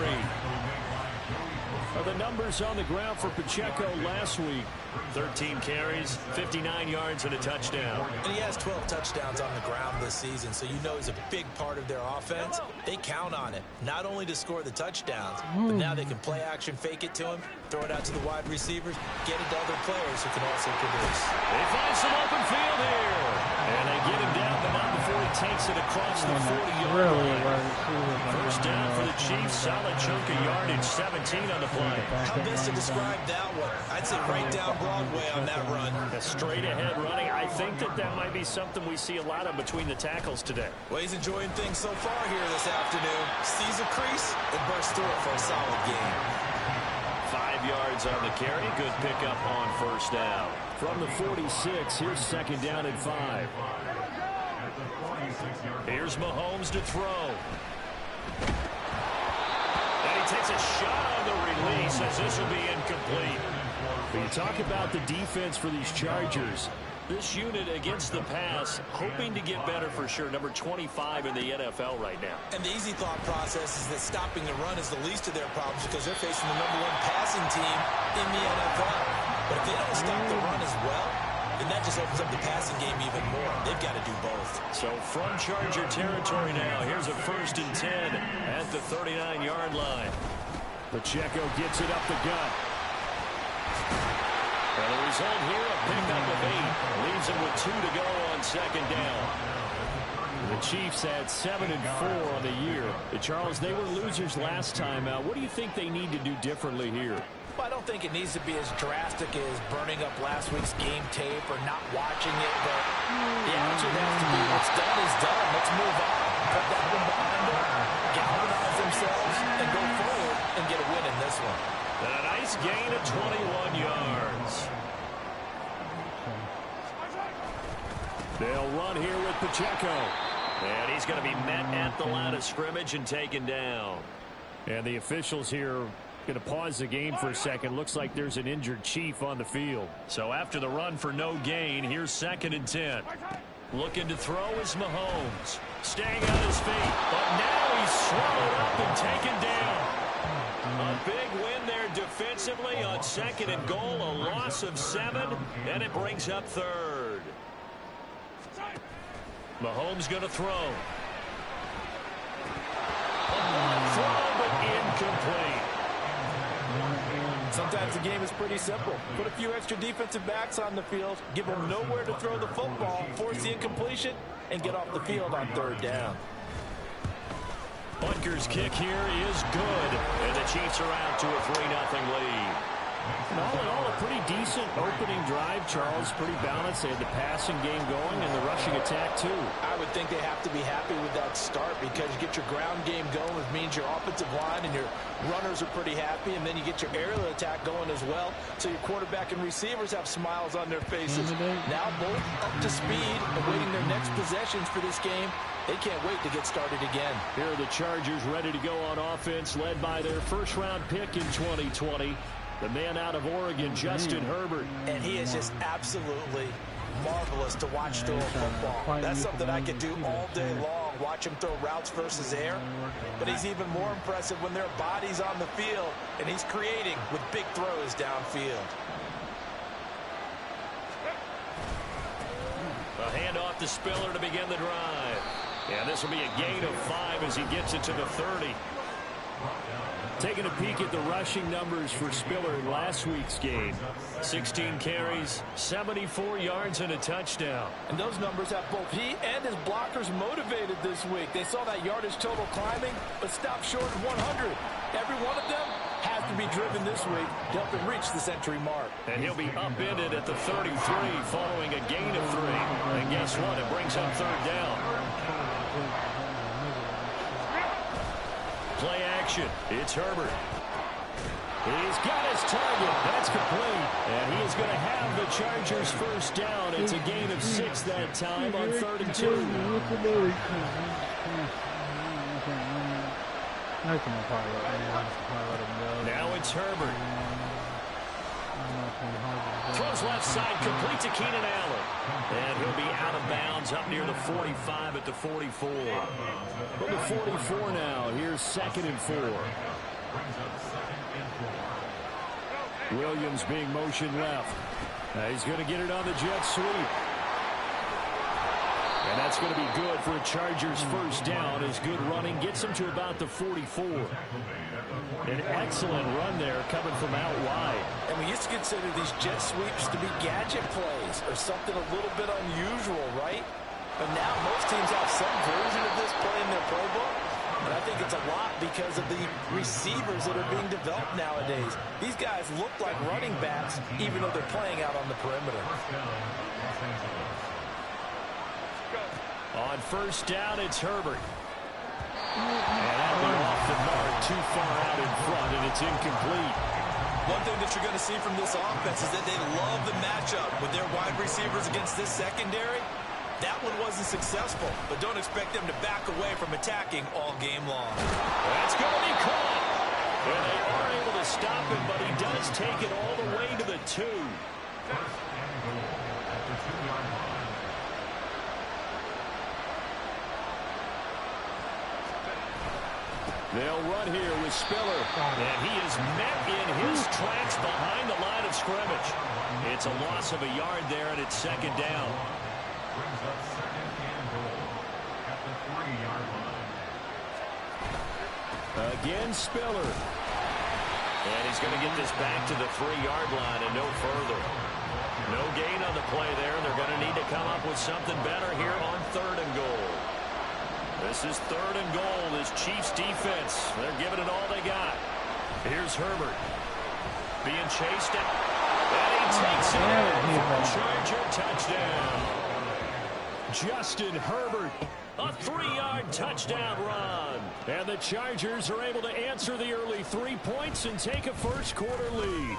Speaker 2: The numbers on the ground for Pacheco last week: 13 carries, 59 yards, and a touchdown.
Speaker 6: And he has 12 touchdowns on the ground this season, so you know he's a big part of their offense. They count on it, not only to score the touchdowns, but now they can play action, fake it to him, throw it out to the wide receivers, get it to other players who can also produce.
Speaker 2: They find some open field here, and they get him down, but not before he takes it across the 40-yard line. First down for the Chiefs, solid chunk of yardage, 17 on the play.
Speaker 6: How best to describe that one? I'd say right down Broadway on that run.
Speaker 2: A straight-ahead running. I think that might be something we see a lot of between the tackles today.
Speaker 6: Well, he's enjoying things so far here this afternoon. Sees a crease and bursts through it for a solid gain.
Speaker 2: 5 yards on the carry. Good pickup on first down. From the 46, here's second down and 5. Here's Mahomes to throw. And he takes a shot on the release as this will be incomplete. But you talk about the defense for these Chargers. This unit against the pass, hoping to get better for sure. Number 25 in the NFL right now.
Speaker 6: And the easy thought process is that stopping the run is the least of their problems because they're facing the #1 passing team in the NFL. But if they don't stop the run as well, then that just opens up the passing game even more. They've got to do both. So
Speaker 2: from Charger territory now, here's a 1st and 10 at the 39-yard line. Pacheco gets it up the gut. And the result here, a pickup of 8. Leaves him with 2 to go on second down. The Chiefs had 7 and 4 on the year. Charles, they were losers last time out. What do you think they need to do differently here?
Speaker 3: Well, I don't think it needs to be as drastic as burning up last week's game tape or not watching it, but the attitude has to be what's done is done. Let's move on. Put that one behind them, galvanize themselves, and go forward and get a win in this one.
Speaker 2: And a nice gain of 21 yards. They'll run here with Pacheco. And he's going to be met at the line of scrimmage and taken down. And the officials here going to pause the game for a second. Looks like there's an injured Chief on the field. So after the run for no gain, here's 2nd and 10. Looking to throw is Mahomes. Staying on his feet. But now he's swallowed up and taken down. A big win there defensively on 2nd and goal. A loss of 7. And it brings up 3rd. Mahomes going to throw. A throw, but incomplete.
Speaker 3: Sometimes the game is pretty simple. Put a few extra defensive backs on the field, give them nowhere to throw the football, force the incompletion, and get off the field on 3rd down.
Speaker 2: Butker's kick here is good, and the Chiefs are out to a 3-0 lead. And all in all, a pretty decent opening drive, Charles. Pretty balanced. They had the passing game going and the rushing attack, too.
Speaker 3: I would think they have to be happy with that start because you get your ground game going, which means your offensive line and your runners are pretty happy, and then you get your aerial attack going as well, so your quarterback and receivers have smiles on their faces. Now both up to speed, awaiting their next possessions for this game. They can't wait to get started again.
Speaker 2: Here are the Chargers ready to go on offense, led by their first-round pick in 2020. The man out of Oregon, Justin Herbert.
Speaker 3: And he is just absolutely marvelous to watch throw a football. That's something I could do all day long. ground, watch him throw routes versus air. But he's even more impressive when there are bodies on the field, and he's creating with big throws downfield.
Speaker 2: A handoff to Spiller to begin the drive. And this will be a gain of 5 as he gets it to the 30. Taking a peek at the rushing numbers for Spiller in last week's game. 16 carries, 74 yards, and a touchdown.
Speaker 3: And those numbers have both he and his blockers motivated this week. They saw that yardage total climbing, but stopped short of 100. Every one of them has to be driven this week to help him reach the century mark.
Speaker 2: And he'll be upended at the 33 following a gain of 3. And guess what? It brings up third down. Play action. It's Herbert. He's got his target. That's complete. And he is going to have the Chargers first down. It's a gain of 6 that time on 3rd and 2. Now it's Herbert. Throws left side, complete to Keenan Allen. And he'll be out of bounds up near the 45 at the 44. From the 44 now, here's 2nd and 4. Williams being motioned left. Now he's going to get it on the jet sweep. And that's going to be good for a Chargers first down as good running gets him to about the 44. An excellent run there coming from out wide.
Speaker 3: And we used to consider these jet sweeps to be gadget plays or something a little bit unusual, right? But now most teams have some version of this play in their playbook. And I think it's a lot because of the receivers that are being developed nowadays. These guys look like running backs even though they're playing out on the perimeter.
Speaker 2: On first down, it's Herbert. And that'll be off the mark, too far out in front, and it's incomplete.
Speaker 6: One thing that you're going to see from this offense is that they love the matchup with their wide receivers against this secondary. That one wasn't successful, but don't expect them to back away from attacking all game long.
Speaker 2: That's going to be caught. And they are able to stop him, but he does take it all the way to the 2. They'll run here with Spiller, and he is met in his tracks behind the line of scrimmage. It's a loss of a yard there, and it's 2nd down.
Speaker 4: Brings up 2nd and goal at the 3-yard line.
Speaker 2: Again, Spiller. And he's going to get this back to the 3-yard line and no further. No gain on the play there. They're going to need to come up with something better here on 3rd and goal. This is 3rd and goal. This Chiefs defense, they're giving it all they got. Here's Herbert being chased out. And he takes it in for a Charger touchdown. Justin Herbert, a 3-yard touchdown run. And the Chargers are able to answer the early 3 points and take a first-quarter lead.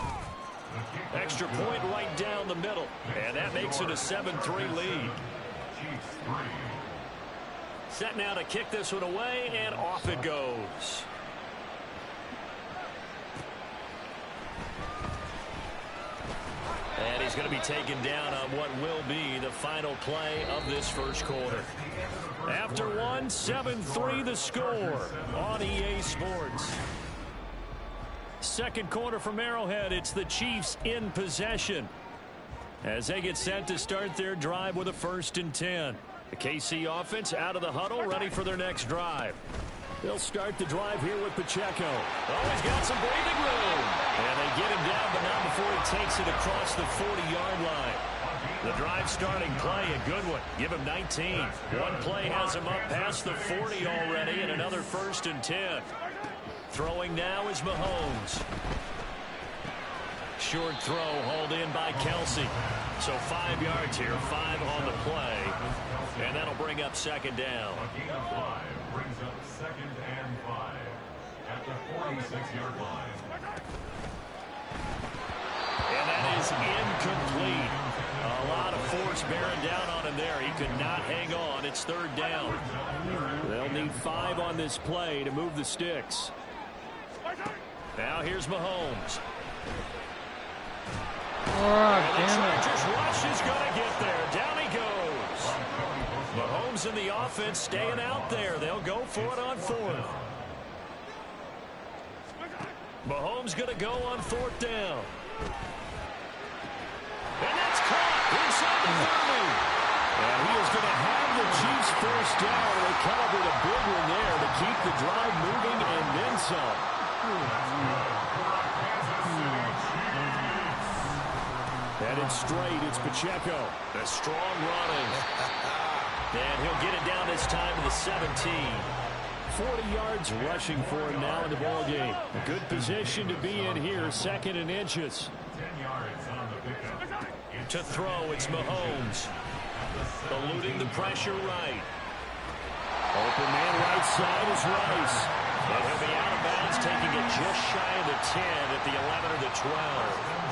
Speaker 2: Extra point right down the middle. And that makes it a 7-3 lead. Set now to kick this one away, and off it goes. And he's going to be taken down on what will be the final play of this first quarter. After one, 7-3 the score on EA Sports. Second quarter from Arrowhead, it's the Chiefs in possession as they get set to start their drive with a 1st and 10. The KC offense out of the huddle, ready for their next drive. They'll start the drive here with Pacheco. Oh, he's got some breathing room. And they get him down, but not before he takes it across the 40-yard line. The drive starting play, a good one. Give him 19. One play has him up past the 40 already, and another 1st and 10. Throwing now is Mahomes. Short throw hauled in by Kelsey. So 5 yards here, 5 on the play. And that'll bring up 2nd down.
Speaker 4: A gain of 5 brings up 2nd and 5 at the 46-yard line.
Speaker 2: And that is incomplete. A lot of force bearing down on him there. He could not hang on. It's 3rd down. They'll need 5 on this play to move the sticks. Now here's Mahomes. And the Chargers rush is going to get there. Down he goes. Mahomes Mahomes and the offense staying out there. They'll go for it on fourth. Mahomes going to go on fourth down. And that's caught inside the 30. And he is going to have the Chiefs first down. They covered a big one there to keep the drive moving and then some. Headed straight, it's Pacheco. The strong running. And he'll get it down this time to the 17. 40 yards rushing for him now in the ballgame. A good position to be in here, second and inches. To throw, it's Mahomes. Eluding the pressure right. Open man right side is Rice. And he'll be out of bounds, taking it just shy of the 10 at the 11 or the 12.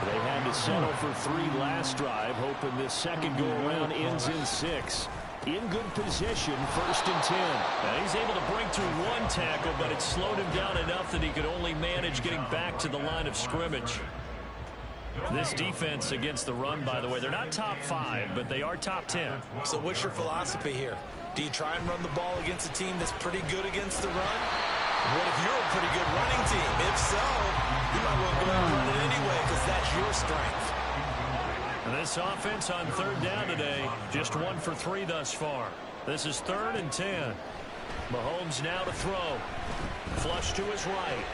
Speaker 2: They had to settle for 3 last drive, hoping this second go-around ends in 6. In good position, first and 10. Now he's able to break through 1 tackle, but it slowed him down enough that he could only manage getting back to the line of scrimmage. This defense against the run, by the way, they're not top 5, but they are top 10.
Speaker 6: So what's your philosophy here? Do you try and run the ball against a team that's pretty good against the run? What if you're a pretty good running team? If so, you might want to go out and run it anyway because that's your strength.
Speaker 2: And this offense on third down today, just 1 for 3 thus far. This is 3rd and 10. Mahomes now to throw. Flush to his right.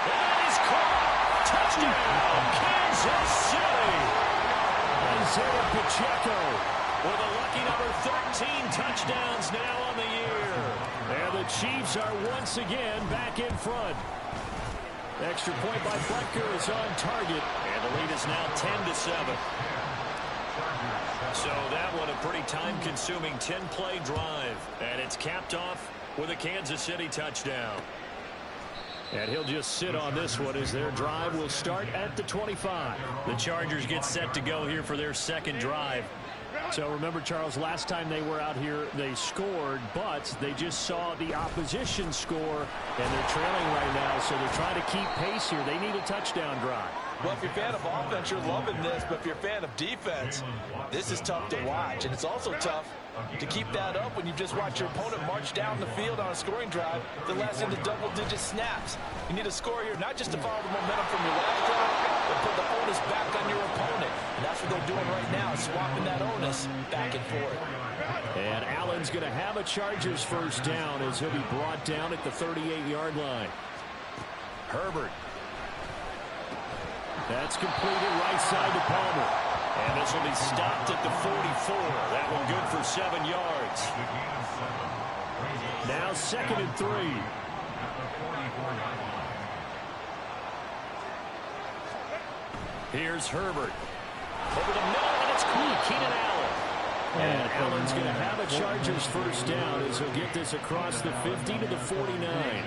Speaker 2: That is caught. Touchdown, Kansas City. Isaiah Pacheco with a lucky number 13 touchdowns now on the year. And the Chiefs are once again back in front. Extra point by Butker is on target, and the lead is now 10-7. So that one a pretty time-consuming 10-play drive, and it's capped off with a Kansas City touchdown. And he'll just sit on this one as their drive will start at the 25. The Chargers get set to go here for their second drive. So remember, Charles, last time they were out here, they scored, but they just saw the opposition score, and they're trailing right now, so they're trying to keep pace here. They need a touchdown drive.
Speaker 3: Well, if you're a fan of offense, you're loving this, but if you're a fan of defense, this is tough to watch, and it's also tough to keep that up when you just watch your opponent march down the field on a scoring drive that lasts into double-digit snaps. You need a score here, not just to follow the momentum from your last drive, but put the onus back on your opponent. And that's what they're doing right now, swapping that onus back and forth.
Speaker 2: And Allen's going to have a Chargers first down as he'll be brought down at the 38-yard line. Herbert. That's completed right side to Palmer. And this will be stopped at the 44. That one good for 7 yards. Now 2nd and 3. Here's Herbert. Over the middle, and it's Keenan Allen. And Allen's going to have a Chargers first down as he'll get this across the 50 to the 49.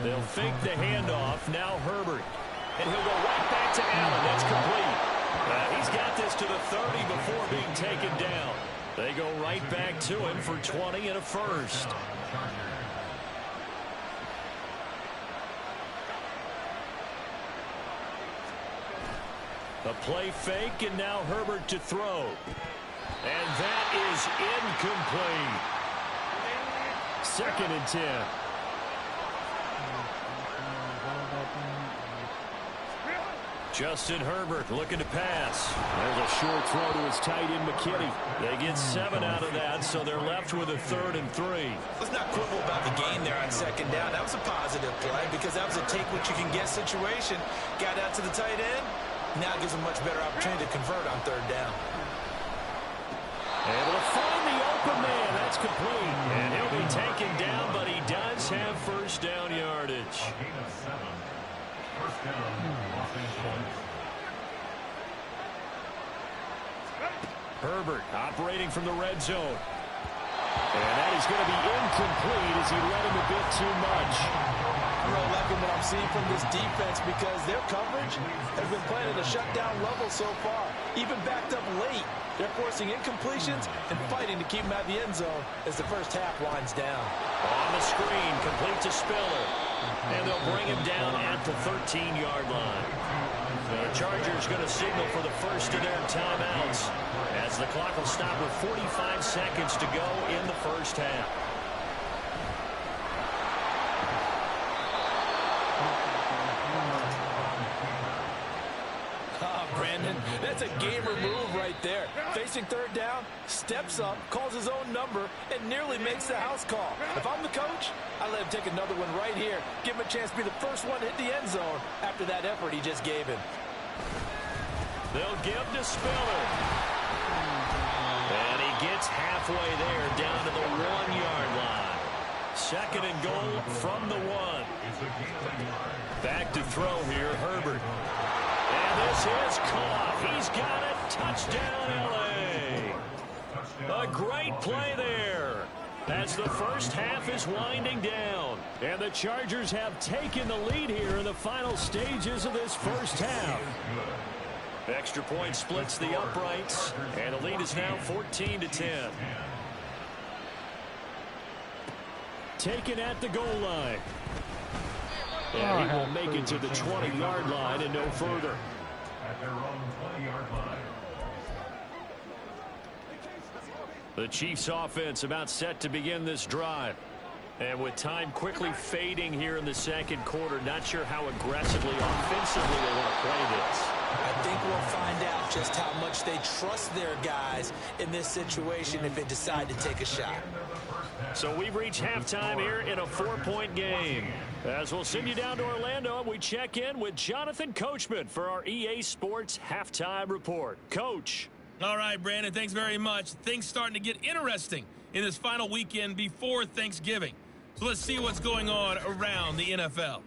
Speaker 2: They'll fake the handoff. Now Herbert. And he'll go right back to Allen. That's complete. He's got this to the 30 before being taken down. They go right back to him for 20 and a first. A play fake, and now Herbert to throw. And that is incomplete. 2nd and 10. Justin Herbert looking to pass. There's a short throw to his tight end, McKinney. They get 7 out of that, so they're left with a 3rd and 3.
Speaker 6: Let's not quibble about the gain there on 2nd down. That was a positive play because that was a take-what-you-can-get situation. Got out to the tight end. Now gives a much better opportunity to convert on 3rd down.
Speaker 2: Able to find the open man. That's complete. And he'll be taken down, but he does have first down yardage. Herbert operating from the red zone. And that is going to be incomplete as he let him a bit too much.
Speaker 3: I'm really liking what I'm seeing from this defense because their coverage has been playing at a shutdown level so far. Even backed up late, they're forcing incompletions and fighting to keep them out of the end zone as the first half winds down.
Speaker 2: On the screen, complete to Spiller. And they'll bring him down at the 13-yard line. The Chargers going to signal for the first of their timeouts as the clock will stop with 45 seconds to go in the first half.
Speaker 3: Brandon, that's a gamer move right there. Facing third down, steps up, calls his own number, and nearly makes the house call. If I'm the coach, I let him take another one right here. Give him a chance to be the first one to hit the end zone after that effort he just gave him.
Speaker 2: They'll give to Spiller. And he gets halfway there, down to the 1-yard line. Second and goal from the 1. Back to throw here, Herbert. And this is caught. He's got it. Touchdown, L.A. A great play there. As the first half is winding down. And the Chargers have taken the lead here in the final stages of this first half. Extra point splits the uprights. And the lead is now 14-10. Taken at the goal line. And he will make it to the 20-yard line and no further.
Speaker 4: At their own 20-yard line.
Speaker 2: The Chiefs offense about set to begin this drive. And with time quickly fading here in the second quarter, not sure how aggressively, offensively they want to play this.
Speaker 6: I think we'll find out just how much they trust their guys in this situation if they decide to take a shot.
Speaker 2: So we've reached halftime here in a 4-point game. As we'll send you down to Orlando, and we check in with Jonathan Coachman for our EA Sports Halftime Report. Coach.
Speaker 7: All right, Brandon, thanks very much. Things starting to get interesting in this final weekend before Thanksgiving. So let's see what's going on around the NFL.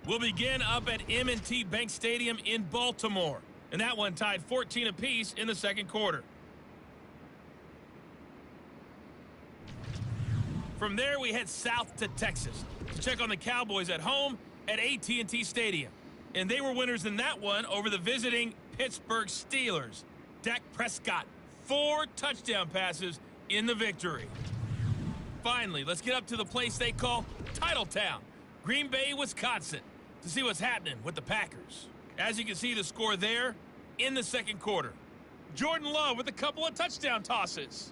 Speaker 7: We'll begin up at M&T Bank Stadium in Baltimore. And that one tied 14 apiece in the second quarter. From there, we head south to Texas to check on the Cowboys at home at AT&T Stadium. And they were winners in that one over the visiting Pittsburgh Steelers. Dak Prescott, 4 touchdown passes in the victory. Finally, let's get up to the place they call Titletown, Green Bay, Wisconsin, to see what's happening with the Packers. As you can see, the score there in the second quarter. Jordan Love with a couple of touchdown tosses.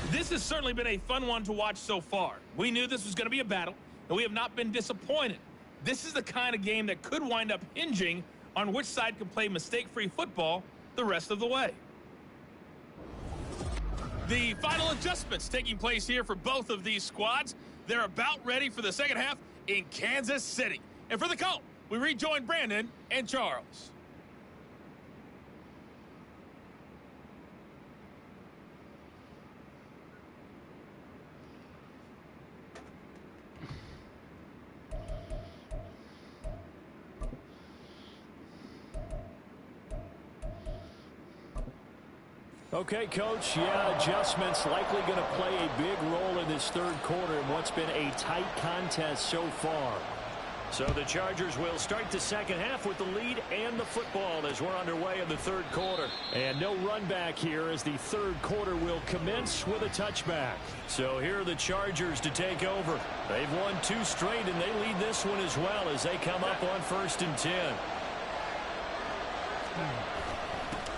Speaker 7: This has certainly been a fun one to watch so far. We knew this was going to be a battle, and we have not been disappointed. This is the kind of game that could wind up hinging on which side can play mistake-free football the rest of the way. The final adjustments taking place here for both of these squads. They're about ready for the second half in Kansas City. And for the call, we rejoin Brandon and Charles.
Speaker 2: Okay, Coach, adjustments likely going to play a big role in this third quarter in what's been a tight contest so far. So the Chargers will start the second half with the lead and the football as we're underway in the third quarter. And no run back here as the third quarter will commence with a touchback. So here are the Chargers to take over. They've won 2 straight, and they lead this one as well as they come up on 1st and 10.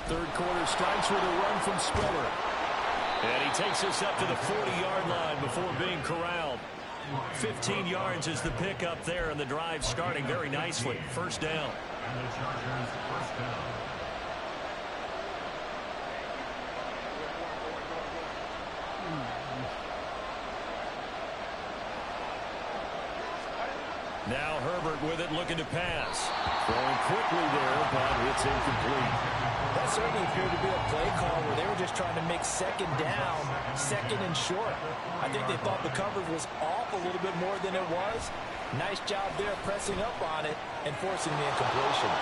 Speaker 2: Third quarter starts with a run from Spiller. And he takes us up to the 40-yard line before being corralled. 15 yards is the pickup there, and the drive starting very nicely. First down.
Speaker 4: And the Chargers first down.
Speaker 2: Now Herbert with it, looking to pass. Throwing quickly there, but it's incomplete.
Speaker 3: That certainly appeared to be a play call where they were just trying to make second down, second and short. I think they thought the coverage was off a little bit more than it was. Nice job there pressing up on it and forcing the incompletion.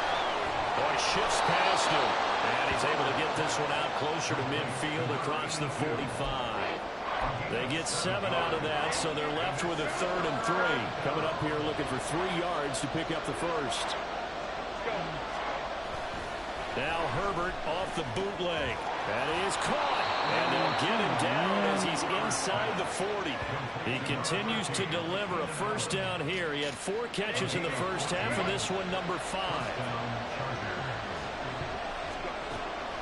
Speaker 2: Boy, shifts past him. And he's able to get this one out closer to midfield across the 45. They get 7 out of that, so they're left with a 3rd and 3. Coming up here looking for 3 yards to pick up the first. Now Herbert off the bootleg. That is caught. And they'll get him down as he's inside the 40. He continues to deliver a first down here. He had 4 catches in the first half, and this one number 5.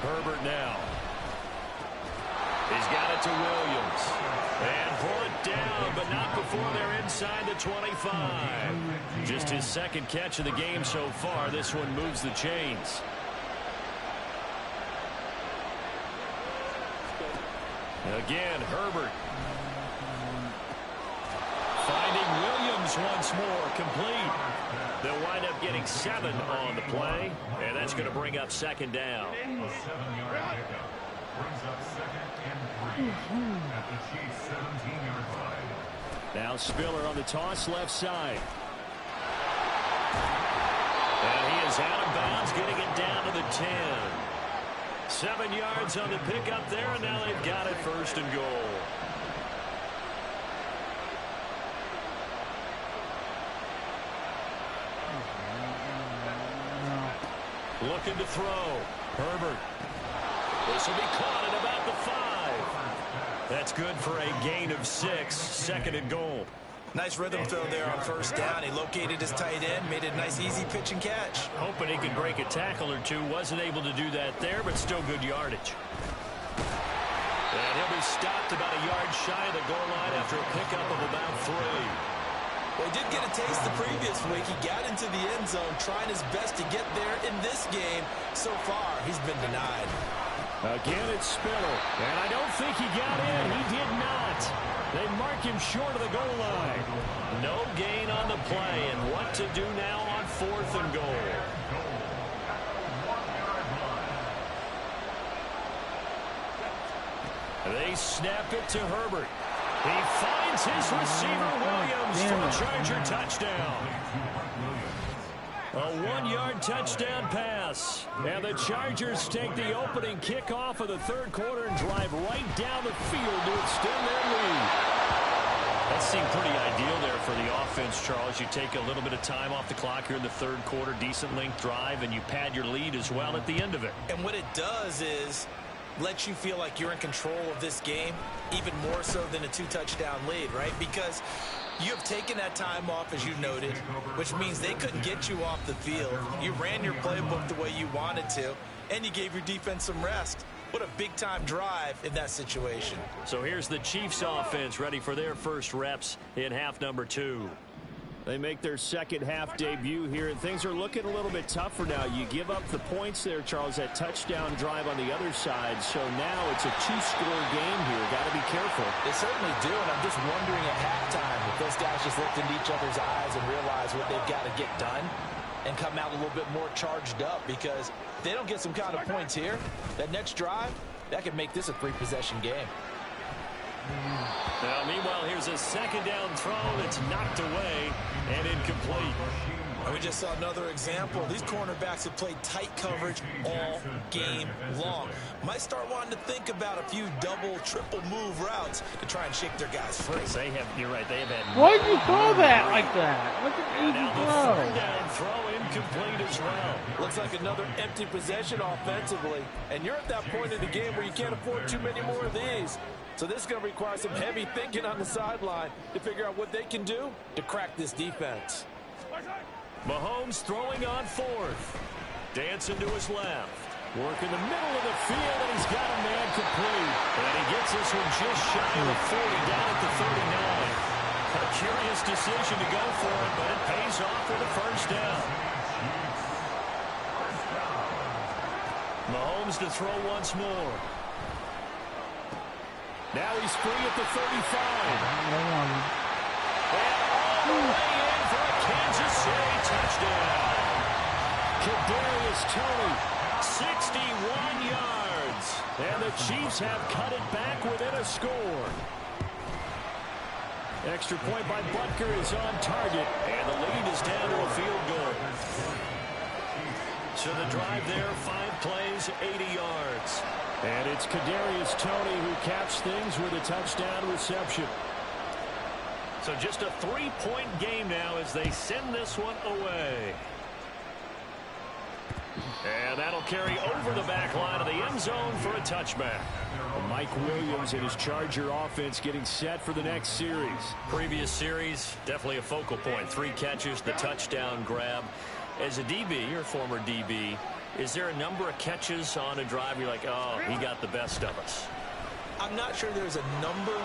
Speaker 2: Herbert now. He's got it to Williams. And brought down, but not before they're inside the 25. Just his second catch of the game so far. This one moves the chains. Again, Herbert. Finding Williams once more, complete. They'll wind up getting 7 on the play, and that's going to bring up second down.
Speaker 4: A 7-yard pickup brings up 2nd and 3 at the Chiefs' 17-yard line.
Speaker 2: Now Spiller on the toss left side. And he is out of bounds, getting it down to the 10. 7 yards on the pickup there, and now they've got it 1st and goal. Looking to throw. Herbert. This will be caught at about the 5. That's good for a gain of 6. 2nd and goal.
Speaker 6: Nice rhythm throw there on 1st down. He located his tight end, made a nice easy pitch and catch.
Speaker 2: Hoping he could break a tackle or two. Wasn't able to do that there, but still good yardage. And he'll be stopped about a yard shy of the goal line after a pickup of about 3.
Speaker 6: Well, he did get a taste the previous week. He got into the end zone, trying his best to get there in this game. So far, he's been denied.
Speaker 2: Again, it's Spiller. And I don't think he got in. He did not. They mark him short of the goal line. No gain on the play. And what to do now on 4th and goal? They snap it to Herbert. He finds his receiver, Williams, for a Charger touchdown. A 1-yard touchdown pass. And the Chargers take the opening kickoff of the 3rd quarter and drive right down the field to extend their lead. That seemed pretty ideal there for the offense, Charles. You take a little bit of time off the clock here in the 3rd quarter, decent length drive, and you pad your lead as well at the end of it.
Speaker 6: And what it does is lets you feel like you're in control of this game, even more so than a 2-touchdown lead, right? Because you have taken that time off, as you noted, which means they couldn't get you off the field. You ran your playbook the way you wanted to, and you gave your defense some rest. What a big-time drive in that situation.
Speaker 2: So here's the Chiefs offense ready for their first reps in half number 2. They make their second half debut here, and things are looking a little bit tougher now. You give up the points there, Charles, that touchdown drive on the other side. So now it's a 2-score game here. Got to be careful.
Speaker 3: They certainly do, and I'm just wondering at halftime if those guys just looked into each other's eyes and realize what they've got to get done and come out a little bit more charged up, because if they don't get some kind of points here, that next drive, that could make this a 3-possession game.
Speaker 2: Now, meanwhile, here's a 2nd down throw that's knocked away and incomplete.
Speaker 6: And we just saw another example. These cornerbacks have played tight coverage all game long. Might start wanting to think about a few double, triple move routes to try and shake their guys free.
Speaker 2: They have, you're right, they have had...
Speaker 1: Why'd you throw that like that? Look at easy
Speaker 2: now
Speaker 1: throw.
Speaker 2: The 3rd down throw incomplete as well.
Speaker 3: Looks like another empty possession offensively, and you're at that point in the game where you can't afford too many more of these. So this is going to require some heavy thinking on the sideline to figure out what they can do to crack this defense.
Speaker 2: Mahomes throwing on 4th. Dancing to his left. Work in the middle of the field, and he's got a man complete. And he gets this one just shy of the 40, down at the 39. A curious decision to go for it, but it pays off for the first down. Mahomes to throw once more. Now he's free at the 35. And all the way in for a Kansas City touchdown. Kadarius Toney, 61 yards. And the Chiefs have cut it back within a score. Extra point by Butker is on target, and the lead is down to a field goal. So the drive there, 5 plays, 80 yards. And it's Kadarius Toney who caps things with a touchdown reception. So just a 3-point game now as they send this one away. And that'll carry over the back line of the end zone for a touchback. Well, Mike Williams and his Charger offense getting set for the next series.
Speaker 8: Previous series, definitely a focal point. 3 catches, the touchdown grab. As a DB, or former DB, is there a number of catches on a drive you're like, oh, he got the best of us?
Speaker 6: I'm not sure there's a number,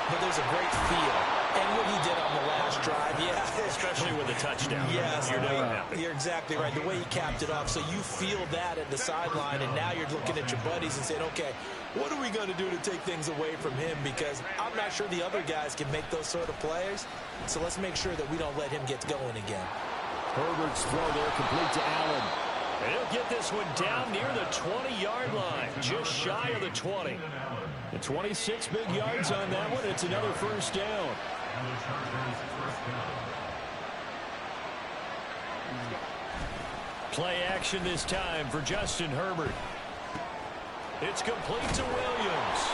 Speaker 6: but there's a great feel. And what he did on the last drive, yeah.
Speaker 8: Especially with a touchdown.
Speaker 6: Yes.
Speaker 8: You're never happy.
Speaker 6: You're exactly right. The way he capped it off. So you feel that at the sideline, and now you're looking at your buddies and saying, okay, what are we going to do to take things away from him? Because I'm not sure the other guys can make those sort of plays. So let's make sure that we don't let him get going again.
Speaker 2: Herbert's throw there complete to Allen.
Speaker 8: And he'll get this one down near the 20-yard line, just shy of the 20.
Speaker 2: The 26 big yards on that one. It's another first down.
Speaker 8: Play action this time for Justin Herbert. It's complete to Williams.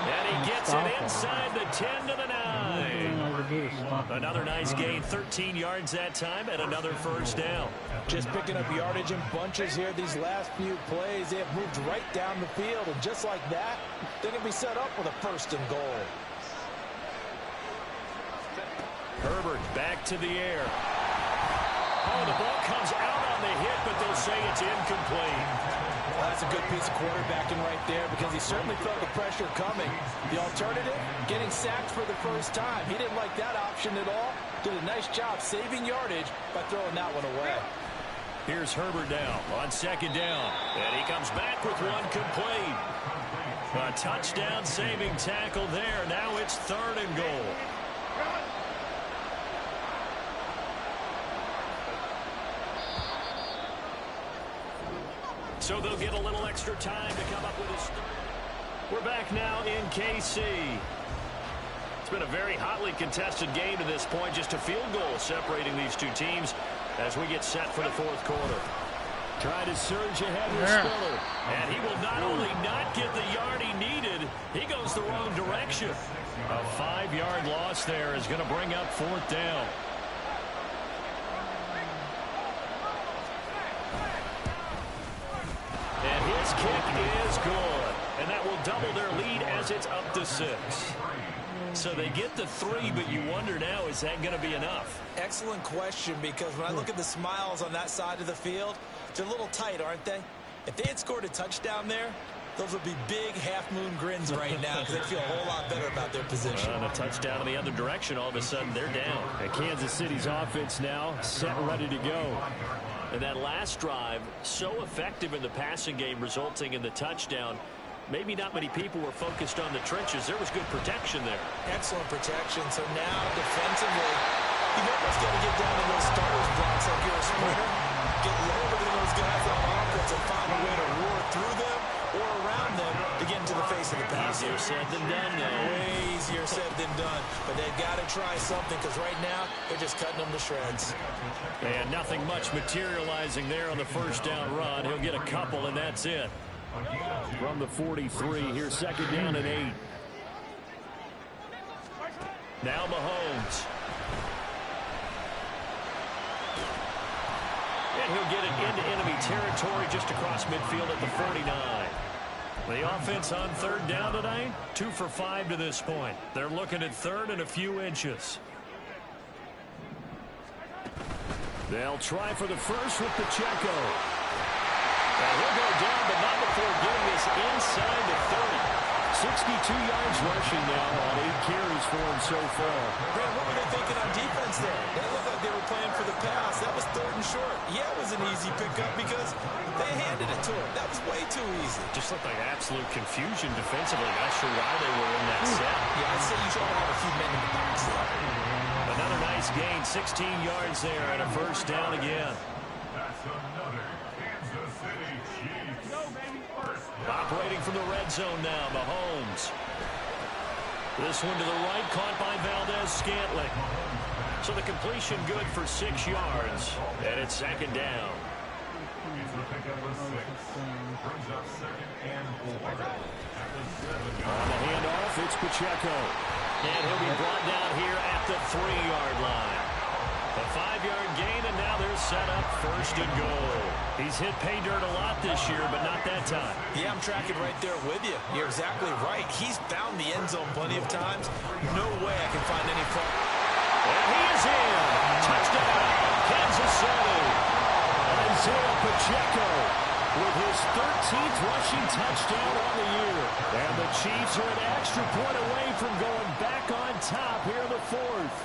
Speaker 8: And he gets it inside the 10 to the 9. Another nice gain, 13 yards that time, and another first down.
Speaker 6: Just picking up yardage in bunches here. These last few plays, they have moved right down the field. And just like that, they're going to be set up with a first and goal.
Speaker 8: Herbert back to the air. Oh, the ball comes out on the hit, but they'll say it's incomplete.
Speaker 6: Well, that's a good piece of quarterbacking right there because he certainly felt the pressure coming. The alternative, getting sacked for the first time. He didn't like that option at all. Did a nice job saving yardage by throwing that one away.
Speaker 8: Here's Herbert now on second down. And he comes back with one complete. A touchdown saving tackle there. Now it's 3rd and goal. So they'll get a little extra time to come up with his third. We're back now in KC. It's been a very hotly contested game to this point. Just a field goal separating these two teams as we get set for the 4th quarter.
Speaker 2: Trying to surge ahead with Spiller.
Speaker 8: And he will not only not get the yard he needed, he goes the wrong direction. A 5-yard loss there is going to bring up 4th down. And his kick is good. And that will double their lead as it's up to 6. So they get the 3, but you wonder now, is that going to be enough?
Speaker 6: Excellent question, because when I look at the smiles on that side of the field, they're a little tight, aren't they? If they had scored a touchdown there, those would be big half-moon grins right now because they feel a whole lot better about their position.
Speaker 8: And a touchdown in the other direction, all of a sudden they're down.
Speaker 2: And Kansas City's offense now set ready to go.
Speaker 8: And that last drive, so effective in the passing game, resulting in the touchdown. Maybe not many people were focused on the trenches. There was good protection there.
Speaker 6: Excellent protection. So now, defensively, you've almost got to get down to those starters blocks like you're a sprinter. Get lower than those guys on offense and find a way to roar through them or around them to get into the face of the pass.
Speaker 8: Easier said than done, though.
Speaker 6: Way easier said than done. But they've got to try something because right now, they're just cutting them to shreds.
Speaker 8: And nothing much materializing there on the first down run. He'll get a couple, and that's it.
Speaker 2: From the 43, here's 2nd down and 8.
Speaker 8: Now Mahomes. And he'll get it into enemy territory just across midfield at the 49. The offense on 3rd down tonight, 2 for 5 to this point. They're looking at 3rd and a few inches.
Speaker 2: They'll try for the first with Pacheco.
Speaker 8: And he'll go down, but not before getting this inside the 30.
Speaker 2: 62 yards rushing now on 8 carries for him so far.
Speaker 6: Brad, what were they thinking on defense there? They looked like they were playing for the pass. That was 3rd and short. Yeah, it was an easy pickup because they handed it to him. That was way too easy.
Speaker 8: Just looked like absolute confusion defensively. Not sure why they were in that set.
Speaker 6: Yeah, I'd say you should have a few men in the box there.
Speaker 8: Another nice gain, 16 yards there, and a first down again.
Speaker 4: That's another Kansas City Chiefs. Go, baby.
Speaker 8: Operating from the red zone now, Mahomes. This one to the right, caught by Valdez-Scantling. So the completion good for 6 yards, and it's 2nd down.
Speaker 2: On the handoff, it's Pacheco.
Speaker 8: And he'll be brought down here at the 3-yard line. A 5-yard gain, and now there's set up first and goal. He's hit pay dirt a lot this year, but not that time.
Speaker 6: Yeah, I'm tracking right there with you. You're exactly right. He's found the end zone plenty of times. No way I can find any fault.
Speaker 8: And he is in. Touchdown, Kansas City. Isaiah Pacheco with his 13th rushing touchdown on the year. And the Chiefs are an extra point away from going back on top here in the fourth.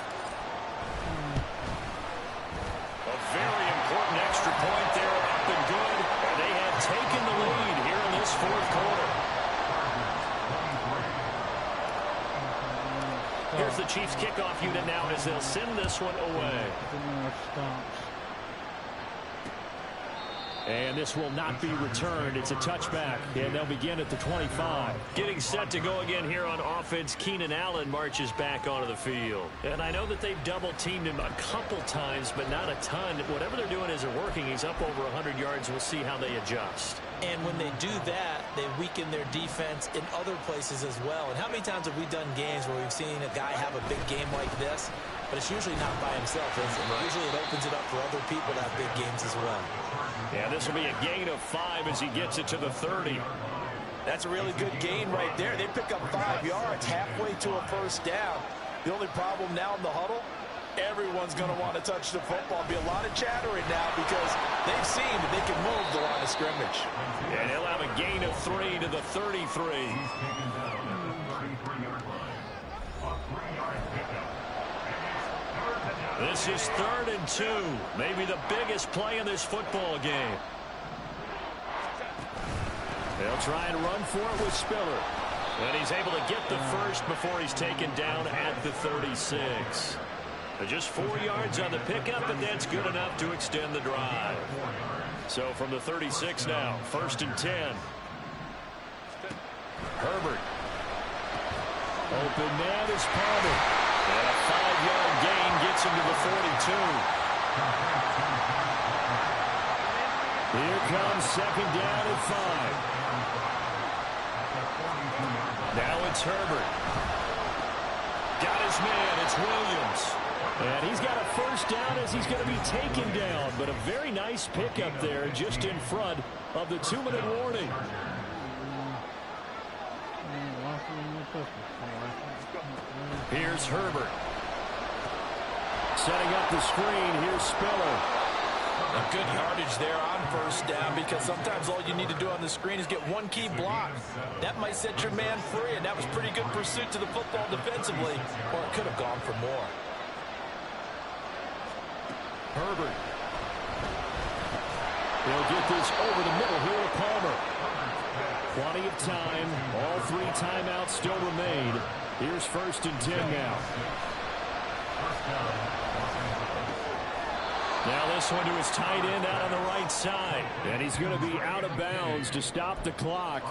Speaker 8: A very important extra point there, up and good. And they have taken the lead here in this fourth quarter. Here's the Chiefs kickoff unit now as they'll send this one away. And this will not be returned. It's a touchback, and they'll begin at the 25. Getting set to go again here on offense. Keenan Allen marches back onto the field. And I know that they've double-teamed him a couple times, but not a ton. Whatever they're doing isn't working. He's up over 100 yards. We'll see how they adjust.
Speaker 6: And when they do that, they weaken their defense in other places as well. And how many times have we done games where we've seen a guy have a big game like this, but it's usually not by himself, is it? Usually it opens it up for other people to have big games as well.
Speaker 8: Yeah, this will be a gain of 5 as he gets it to the 30.
Speaker 6: That's a really good gain right there. They pick up 5 yards halfway to a first down. The only problem now in the huddle, everyone's going to want to touch the football. Be a lot of chattering now because they've seen that they can move the line of scrimmage.
Speaker 8: And he'll have a gain of 3 to the 33. This is 3rd and 2. Maybe the biggest play in this football game. They'll try and run for it with Spiller. And he's able to get the first before he's taken down at the 36. Just 4 yards on the pickup, and that's good enough to extend the drive. So from the 36 now, 1st and 10. Herbert. Open man is Palmer. And a 5-yard gain gets him to the 42. Here comes 2nd down and 5. Now it's Herbert. Got his man. It's Williams. And he's got a first down as he's going to be taken down. But a very nice pickup there just in front of the 2-minute warning. Here's Herbert. Setting up the screen. Here's Spiller.
Speaker 6: A good yardage there on first down because sometimes all you need to do on the screen is get one key block. That might set your man free, and that was pretty good pursuit to the football defensively, or it could have gone for more.
Speaker 8: Herbert. He'll get this over the middle here to Palmer. Plenty of time. All 3 timeouts still remain. Here's 1st and 10 now. Now this one to his tight end out on the right side. And he's going to be out of bounds to stop the clock.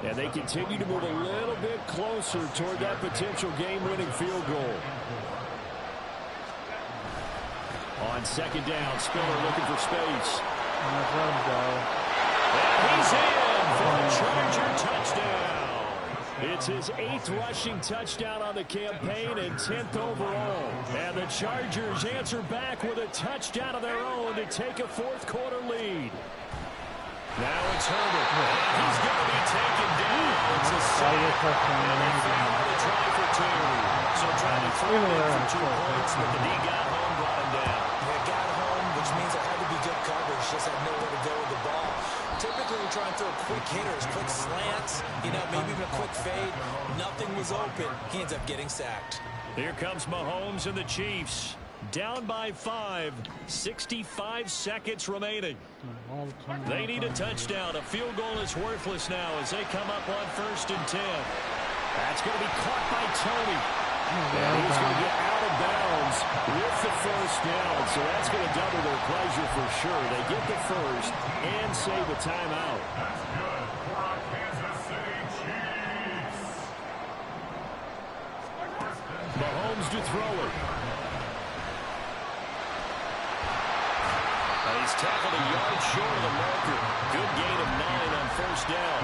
Speaker 8: And they continue to move a little bit closer toward that potential game-winning field goal. On 2nd down, Spiller looking for space.
Speaker 1: Let him go.
Speaker 8: And he's in for the Charger touchdown. It's his 8th rushing touchdown on the campaign and 10th overall. And the Chargers answer back with a touchdown of their own to take a 4th quarter lead. Now it's Herbert. He's going to be taken down. It's a sack. And they foul to try for 2. So trying to throw it in for 2 points, but the D got home, brought him down.
Speaker 6: Yeah, got home, which means it had to be good coverage. Just had nowhere to go with the ball. Typically, we try and throw quick hitters, quick slants, maybe even a quick fade. Nothing was open. He ends up getting sacked.
Speaker 8: Here comes Mahomes and the Chiefs. Down by 5. 65 seconds remaining. They need a touchdown. A field goal is worthless now as they come up on 1st and 10. That's going to be caught by Tony. And he's going to get out of bounds with the first down. So that's going to double their pleasure for sure. They get the first and save a timeout. Mahomes to throw it. He's tackled a yard short of the marker. Good gain of 9 on first down.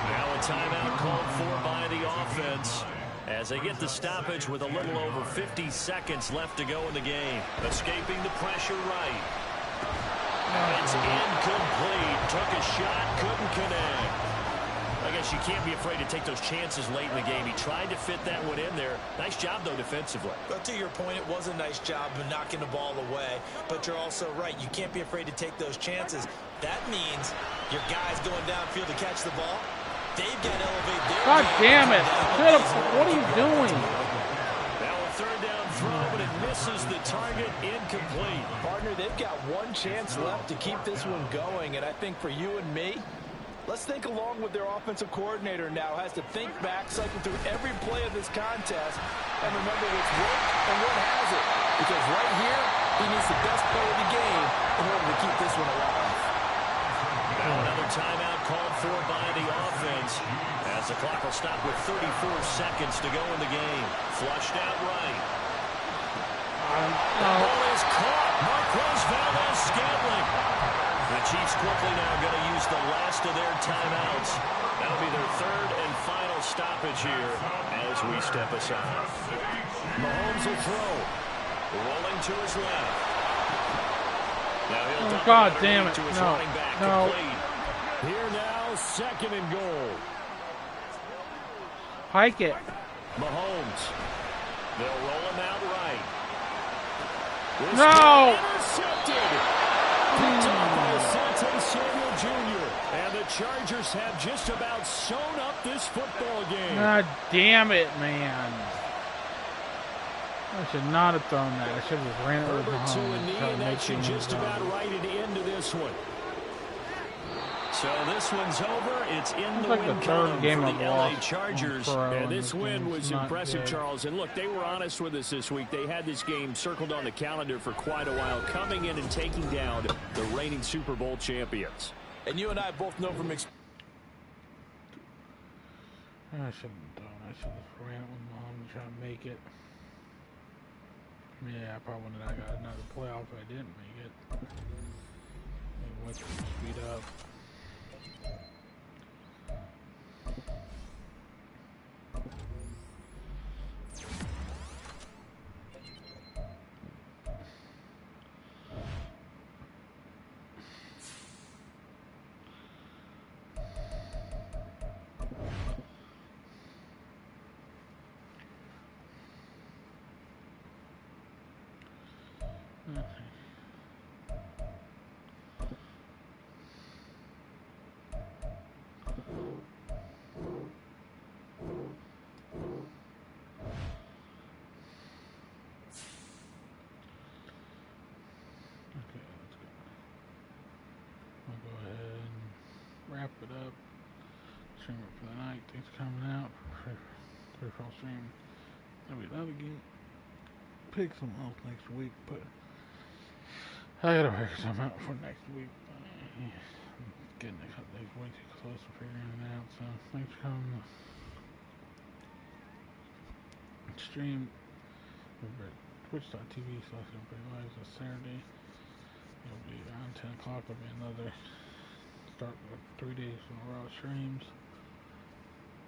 Speaker 8: Now a timeout called for by the offense. as they get the stoppage with a little over 50 seconds left to go in the game. Escaping the pressure right. It's incomplete. Took a shot, couldn't connect. I guess you can't be afraid to take those chances late in the game. He tried to fit that one in there. Nice job, though, defensively.
Speaker 6: But to your point, it was a nice job of knocking the ball away. But you're also right. You can't be afraid to take those chances. That means your guys going downfield to catch the ball, they've got to elevate their
Speaker 1: God
Speaker 6: game.
Speaker 1: damn it. What are you doing?
Speaker 8: Now a third down throw, but it misses the target. Incomplete.
Speaker 3: Partner, they've got one chance left to keep this one going. And I think for you and me, let's think along with their offensive coordinator now. Has to think back, cycle through every play of this contest, and remember what's worked and what hasn't. Because right here, he needs the best play of the game in order to keep this one alive.
Speaker 8: Now another timeout called for by the offense, as the clock will stop with 34 seconds to go in the game. Flushed out right. The ball is caught. Mrmplayslive. The Chiefs quickly now going to use the last of their timeouts. That'll be their third and final stoppage here as we step aside. Mahomes will throw. Rolling to his left. Now he'll
Speaker 1: God damn it.
Speaker 8: to his
Speaker 1: No.
Speaker 8: running back.
Speaker 1: No.
Speaker 8: Complete. Here now, second and goal.
Speaker 1: Hike it.
Speaker 8: Mahomes. They'll roll him out right. This
Speaker 1: No!
Speaker 8: intercepted. Picked up by Asante Samuel Jr. And the Chargers have just about sewn up this football game.
Speaker 1: God damn it, man. I should not have thrown that. I should have just ran it with
Speaker 8: Herbert to a
Speaker 1: Mahomes.
Speaker 8: knee, and that should just about write it into this one. So this one's over. It's in the
Speaker 1: like the
Speaker 8: win
Speaker 1: third
Speaker 8: column
Speaker 1: game
Speaker 8: for
Speaker 1: I've
Speaker 8: the LA
Speaker 1: lost
Speaker 8: Chargers.
Speaker 1: on pro
Speaker 8: And
Speaker 1: in
Speaker 8: this
Speaker 1: this
Speaker 8: win
Speaker 1: game.
Speaker 8: was
Speaker 1: It's not
Speaker 8: impressive,
Speaker 1: good.
Speaker 8: Charles. And look, they were honest with us this week. They had this game circled on the calendar for quite a while, coming in and taking down the reigning Super Bowl champions.
Speaker 3: And you and I both know from experience.
Speaker 1: I shouldn't have done. I should have ran it with Mahomes to try to make it. Yeah, I probably wouldn't have got another playoff if I didn't make it. Maybe what's speed up. Wrap it up. Stream it for the night. Things coming out. Free fall stream. There'll be another game. Pick some else next week, but I gotta figure something out for next week. Getting a couple days way too close to figuring it out. So thanks for coming. Stream over at twitch.tv/Mrmplayslive this Saturday. It'll be around 10 o'clock. There'll be another. Start with 3 days in a row streams,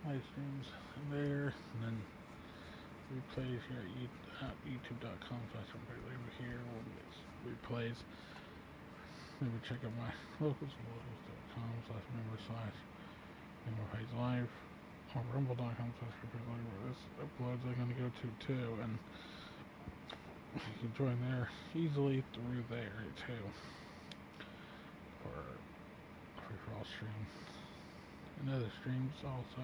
Speaker 1: live streams there, and then replays here at youtube.com/Mrmplayslive here. We'll get replays. Maybe check out my locals.com/member/Mrmplayslive or rumble.com/Mrmplayslive where this uploads are going to go to too, and you can join there easily through there too. For free-for-all stream and other streams also,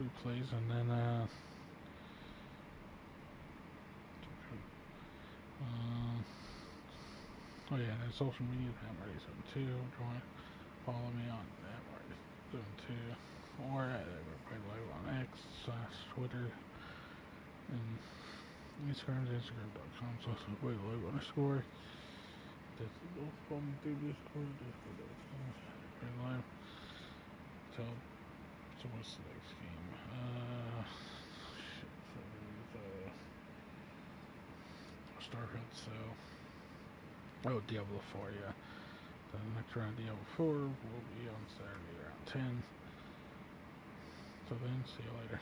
Speaker 1: replays, and then oh yeah, and then social media, Mrmplayslive 2, join, follow me on Mrmplayslive 2, or at Mrmplayslive on X/Twitter, and Instagram.com/Mrmplayslive_. Follow me through Discord. Live. So what's the next game? Starfield. So, Diablo 4. Yeah, the next round, Diablo 4 will be on Saturday around 10. So then, see you later.